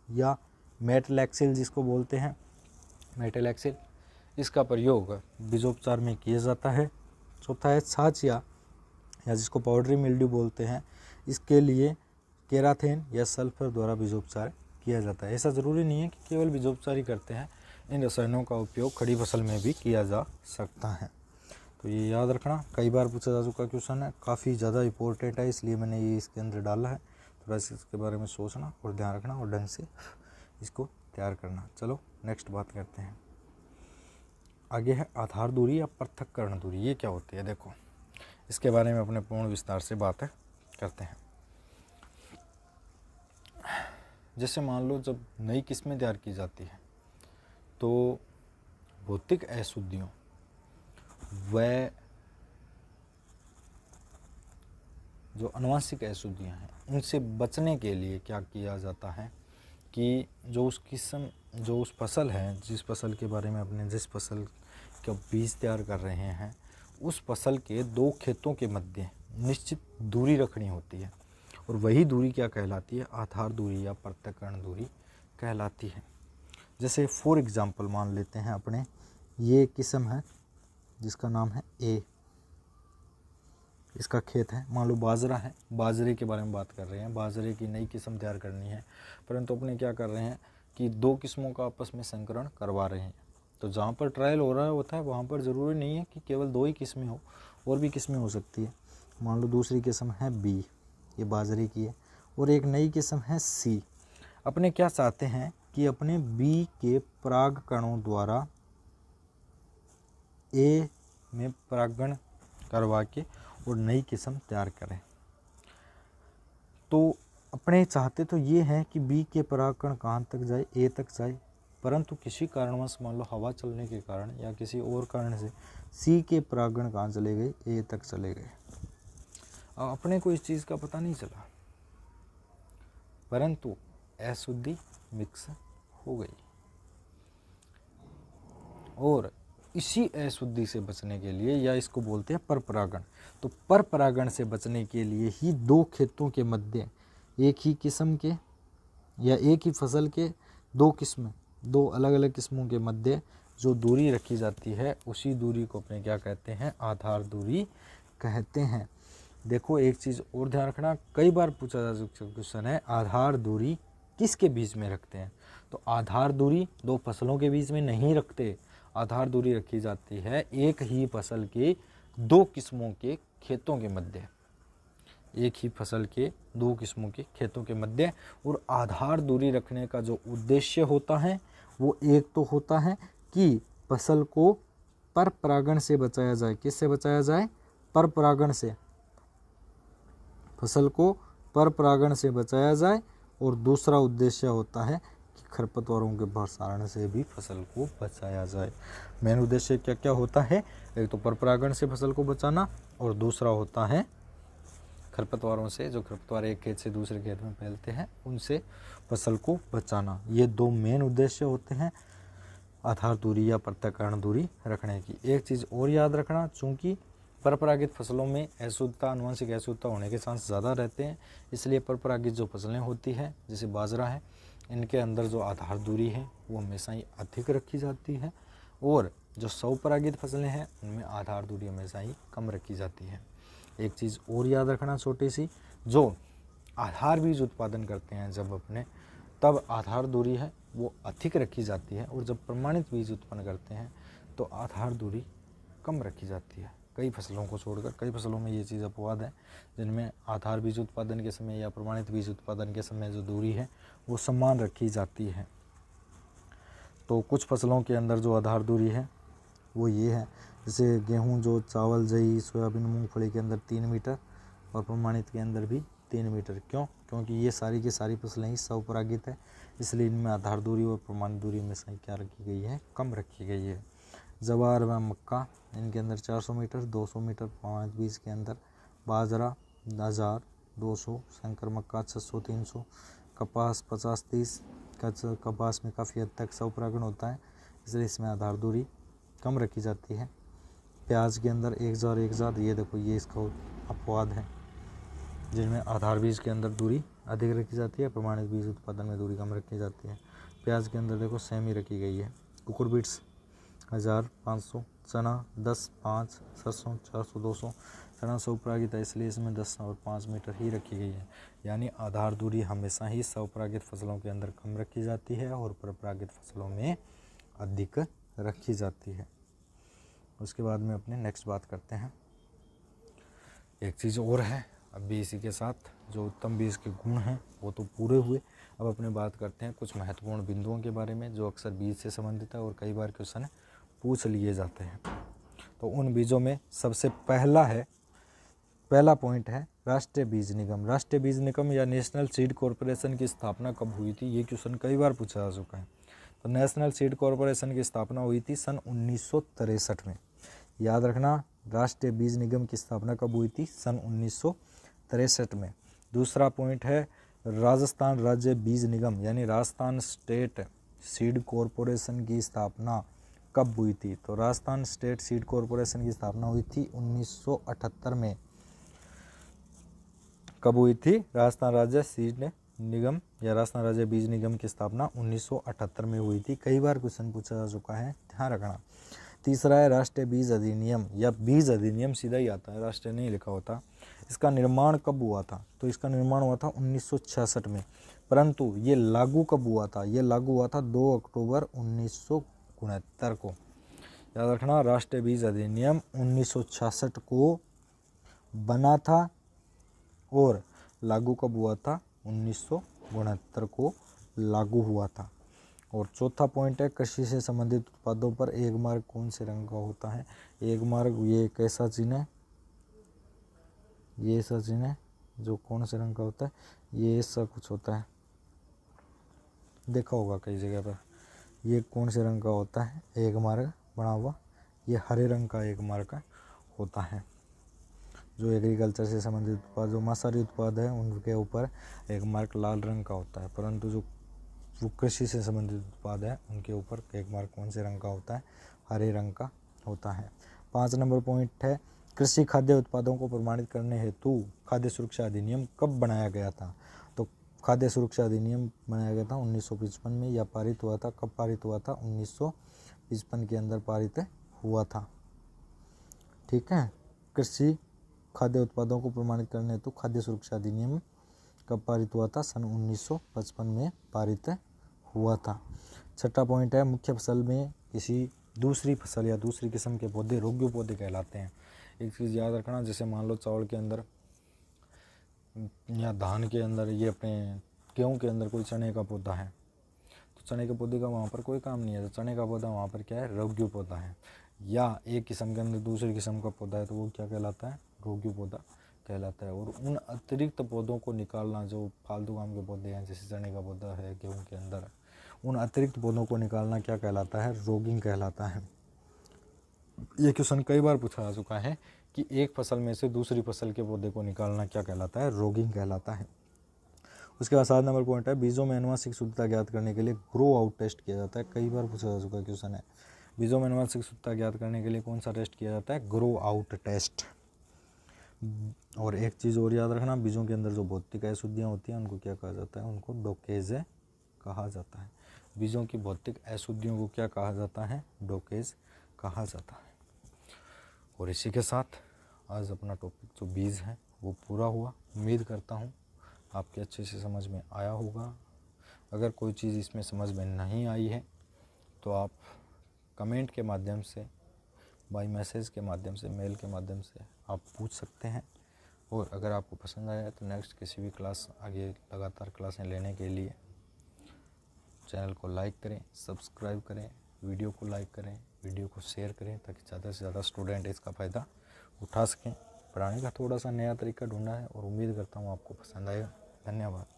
S1: या मेटलैक्सिल जिसको बोलते हैं, मेटलैक्सिल, इसका प्रयोग बीजोपचार में किया जाता है। चौथा है छाछिया या जिसको पाउडरी मिल्ड्यू बोलते हैं, इसके लिए केराथेन या सल्फर द्वारा बीजोपचार किया जाता है। ऐसा ज़रूरी नहीं है कि केवल बीजोपचार ही करते हैं, इन रसायनों का उपयोग खड़ी फसल में भी किया जा सकता है। तो ये याद रखना, कई बार पूछा जा चुका क्वेश्चन है, काफ़ी ज़्यादा इंपॉर्टेंट है, इसलिए मैंने ये इसके अंदर डाला है। थोड़ा सा इसके बारे में सोचना और ध्यान रखना और ढंग से इसको तैयार करना। चलो नेक्स्ट बात करते हैं, आगे है आधार दूरी या पृथक्करण दूरी। ये क्या होती है, देखो इसके बारे में अपने पूर्ण विस्तार से बात करते हैं। जैसे मान लो जब नई किस्में तैयार की जाती है तो भौतिक अशुद्धियों व जो अनुवांशिक अशुद्धियाँ हैं उनसे बचने के लिए क्या किया जाता है कि जो उस फसल है, जिस फसल के बारे में अपने जिस फसल का बीज तैयार कर रहे हैं, उस फसल के दो खेतों के मध्य निश्चित दूरी रखनी होती है, और वही दूरी क्या कहलाती है, आधार दूरी या पृथक्करण दूरी कहलाती है। जैसे फॉर एग्जांपल मान लेते हैं अपने, ये किस्म है जिसका नाम है ए, इसका खेत है, मान लो बाजरा है, बाजरे के बारे में बात कर रहे हैं, बाजरे की नई किस्म तैयार करनी है, परंतु अपने क्या कर रहे हैं कि दो किस्मों का आपस में संकरण करवा रहे हैं। तो जहाँ पर ट्रायल हो रहा होता है वहाँ पर ज़रूरी नहीं है कि केवल दो ही किस्में हो, और भी किस्में हो सकती है। मान लो दूसरी किस्म है बी, ये बाजरे की है, और एक नई किस्म है सी। अपने क्या चाहते हैं कि अपने बी के पराग कणों द्वारा ए में परागण करवा के और नई किस्म तैयार करें। तो अपने चाहते तो ये है कि बी के परागकण कहाँ तक जाए, ए तक जाए, परंतु किसी कारणवश मान लो हवा चलने के कारण या किसी और कारण से सी के परागकण कहाँ चले गए, ए तक चले गए। अब अपने को इस चीज़ का पता नहीं चला, परंतु अशुद्धि मिक्स हो गई, और इसी अशुद्धि से बचने के लिए, या इसको बोलते हैं पर परागण, तो पर परागण से बचने के लिए ही दो खेतों के मध्य एक ही किस्म के या एक ही फसल के दो किस्में, दो अलग अलग किस्मों के मध्य जो दूरी रखी जाती है उसी दूरी को अपने क्या कहते हैं, आधार दूरी कहते हैं। देखो एक चीज़ और ध्यान रखना, कई बार पूछा जा चुका क्वेश्चन है, आधार दूरी किसके बीच में रखते हैं, तो आधार दूरी दो फसलों के बीच में नहीं रखते, आधार दूरी रखी जाती है एक ही फसल के दो किस्मों के खेतों के मध्य, एक ही फसल के दो किस्मों के खेतों के मध्य। और आधार दूरी रखने का जो उद्देश्य होता है वो एक तो होता है कि फसल को पर परागण से बचाया जाए। किससे बचाया जाए, पर परागण से, फसल को पर परागण से बचाया जाए। और दूसरा उद्देश्य होता है कि खरपतवारों के प्रसारण से भी फसल को बचाया जाए। मेन उद्देश्य क्या क्या होता है, एक तो पर परागण से फसल को बचाना, और दूसरा होता है खरपतवारों से, जो खरपतवार एक खेत से दूसरे खेत में फैलते हैं, उनसे फसल को बचाना। ये दो मेन उद्देश्य होते हैं आधार दूरी या पृथक्करण दूरी रखने की। एक चीज़ और याद रखना, चूँकि परपरागित फसलों में अशुद्धता, आनुवंशिक अशुद्धता होने के चांस ज़्यादा रहते हैं, इसलिए परपरागित जो फसलें होती हैं जैसे बाजरा है, इनके अंदर जो आधार दूरी है वो हमेशा ही अधिक रखी जाती है, और जो स्वपरागित फसलें हैं उनमें आधार दूरी हमेशा ही कम रखी जाती है। एक चीज़ और याद रखना छोटी सी, जो आधार बीज उत्पादन करते हैं जब अपने, तब आधार दूरी है वो अधिक रखी जाती है, और जब प्रमाणित बीज उत्पन्न करते हैं तो आधार दूरी कम रखी जाती है। कई फसलों को छोड़कर, कई फसलों में ये चीज़ अपवाद है जिनमें आधार बीज उत्पादन के समय या प्रमाणित बीज उत्पादन के समय जो दूरी है वो समान रखी जाती है। तो कुछ फसलों के अंदर जो आधार दूरी है वो ये है, जैसे गेहूँ, जो चावल, जई, सोयाबीन, मूंगफली के अंदर 3 मीटर और प्रमाणित के अंदर भी 3 मीटर। क्यों? क्योंकि ये सारी की सारी फसलें ही स्वपरागित है, इसलिए इनमें आधार दूरी और प्रमाणित दूरी में से क्या रखी गई है? कम रखी गई है। जवार व मक्का, इनके अंदर 400 मीटर, 200 मीटर प्रमाणित बीज के अंदर। बाजरा 1000, 200, शंकर मक्का 600, 300, कपास 50-30, कपास में काफ़ी हद तक स्वपरागण होता है, इसलिए इसमें आधार दूरी कम रखी जाती है। प्याज के अंदर 1000, ये देखो ये इसका अपवाद है, जिनमें आधार बीज के अंदर दूरी अधिक रखी जाती है, प्रमाणित बीज उत्पादन में दूरी कम रखी जाती है। प्याज के अंदर देखो सेम ही रखी गई है। कुकुरबिट्स 1000, 500, चना 10, 5, सरसों 400, 200। चना स्वपरागित है, इसलिए इसमें 10 और 5 मीटर ही रखी गई है। यानी आधार दूरी हमेशा ही स्वपरागित फसलों के अंदर कम रखी जाती है और परपरागित फसलों में अधिक रखी जाती है। उसके बाद में अपने नेक्स्ट बात करते हैं। एक चीज़ और है, अभी इसी के साथ जो उत्तम बीज के गुण हैं वो तो पूरे हुए। अब अपने बात करते हैं कुछ महत्वपूर्ण बिंदुओं के बारे में जो अक्सर बीज से संबंधित है और कई बार क्वेश्चन पूछ लिए जाते हैं। तो उन बीजों में सबसे पहला पॉइंट है राष्ट्रीय बीज निगम। राष्ट्रीय बीज निगम या नेशनल सीड कॉरपोरेशन की स्थापना कब हुई थी? ये क्वेश्चन कई बार पूछा जा चुका है। तो नेशनल सीड कॉरपोरेशन की स्थापना हुई थी सन 1963 में। याद रखना, राष्ट्रीय बीज निगम की स्थापना कब हुई थी? सन 1963 में। दूसरा पॉइंट है राजस्थान राज्य बीज निगम यानी राजस्थान स्टेट सीड कॉरपोरेशन की स्थापना कब हुई थी? तो राजस्थान स्टेट सीड कॉरपोरेशन की स्थापना हुई थी 1978 में। कब हुई थी? राजस्थान राज्य सीड निगम या राजस्थान राज्य बीज निगम की स्थापना 1978 में हुई थी। कई बार क्वेश्चन पूछा जा चुका है, ध्यान रखना। तीसरा है राष्ट्रीय बीज अधिनियम या बीज अधिनियम, सीधा ही आता है, राष्ट्रीय नहीं लिखा होता। इसका निर्माण कब हुआ था? तो इसका निर्माण हुआ था 1966 में, परंतु ये लागू कब हुआ था? ये लागू हुआ था 2 अक्टूबर 1969 को। याद रखना, राष्ट्रीय बीज अधिनियम 1966 को बना था और लागू कब हुआ था? 1969 को लागू हुआ था। और चौथा पॉइंट है कृषि से संबंधित उत्पादों पर एक मार्क कौन से रंग का होता है? एक मार्क ये कैसा चिन्ह है? ये ऐसा चिन्ह है जो कौन से रंग का होता है? ये ऐसा कुछ होता है, देखा होगा कई जगह पर। ये कौन से रंग का होता है? एक मार्क बना हुआ, ये हरे रंग का एक मार्क होता है। जो एग्रीकल्चर से संबंधित उत्पाद, जो मांसाहारी उत्पाद है उनके ऊपर एक मार्क लाल रंग का होता है, परंतु जो कृषि से संबंधित उत्पाद है उनके ऊपर एक मार्क कौन से रंग का होता है? हरे रंग का होता है। 5 नंबर पॉइंट है कृषि खाद्य उत्पादों को प्रमाणित करने हेतु खाद्य सुरक्षा अधिनियम कब बनाया गया था? तो खाद्य सुरक्षा अधिनियम बनाया गया था 1955 में, या पारित हुआ था? कब पारित हुआ था? 1955 के अंदर पारित हुआ था। ठीक है, कृषि खाद्य उत्पादों को प्रमाणित करने हेतु खाद्य सुरक्षा अधिनियम कब पारित हुआ था? सन 1955 में पारित हुआ था। छठा पॉइंट है मुख्य फसल में किसी दूसरी फसल या दूसरी किस्म के पौधे रोग्य पौधे कहलाते हैं। एक चीज़ याद रखना, जैसे मान लो चावल के अंदर या धान के अंदर, ये अपने गेहूँ के अंदर कोई चने का पौधा है, तो चने के पौधे का वहाँ पर कोई काम नहीं है, तो चने का पौधा वहाँ पर क्या है? रोग्य पौधा है। या एक किस्म के अंदर दूसरी किस्म का पौधा है तो वो क्या कहलाता है? रोग्य पौधा कहलाता है। और उन अतिरिक्त पौधों को निकालना, जो फालतू काम के पौधे हैं जैसे चने का पौधा है गेहूँ के अंदर, उन अतिरिक्त पौधों को निकालना क्या कहलाता है? रोगिंग कहलाता है। ये क्वेश्चन कई बार पूछा जा चुका है कि एक फसल में से दूसरी फसल के पौधे को निकालना क्या कहलाता है? रोगिंग कहलाता है। उसके बाद 7 नंबर पॉइंट है, बीजों में अनुवांशिक शुद्धता ज्ञात करने के लिए ग्रो आउट टेस्ट किया जाता है। कई बार पूछा जा चुका क्वेश्चन है, बीजों में अनुवांशिक शुद्धता ज्ञात करने के लिए कौन सा टेस्ट किया जाता है? Grow out test. और एक चीज़ और याद रखना, बीजों के अंदर जो भौतिक अशुद्धियाँ होती हैं उनको क्या कहा जाता है? उनको डोकेज कहा जाता है। बीजों की भौतिक अशुद्धियों को क्या कहा जाता है? डोकेज कहा जाता है। और इसी के साथ आज अपना टॉपिक जो बीज है वो पूरा हुआ। उम्मीद करता हूँ आपके अच्छे से समझ में आया होगा। अगर कोई चीज़ इसमें समझ में नहीं आई है तो आप कमेंट के माध्यम से, बाय मैसेज के माध्यम से, मेल के माध्यम से आप पूछ सकते हैं। और अगर आपको पसंद आया तो नेक्स्ट किसी भी क्लास, आगे लगातार क्लासें लेने के लिए चैनल को लाइक करें, सब्सक्राइब करें, वीडियो को लाइक करें, वीडियो को शेयर करें, ताकि ज़्यादा से ज़्यादा स्टूडेंट इसका फ़ायदा उठा सकें। पढ़ाने का थोड़ा सा नया तरीका ढूंढा है और उम्मीद करता हूँ आपको पसंद आएगा। धन्यवाद।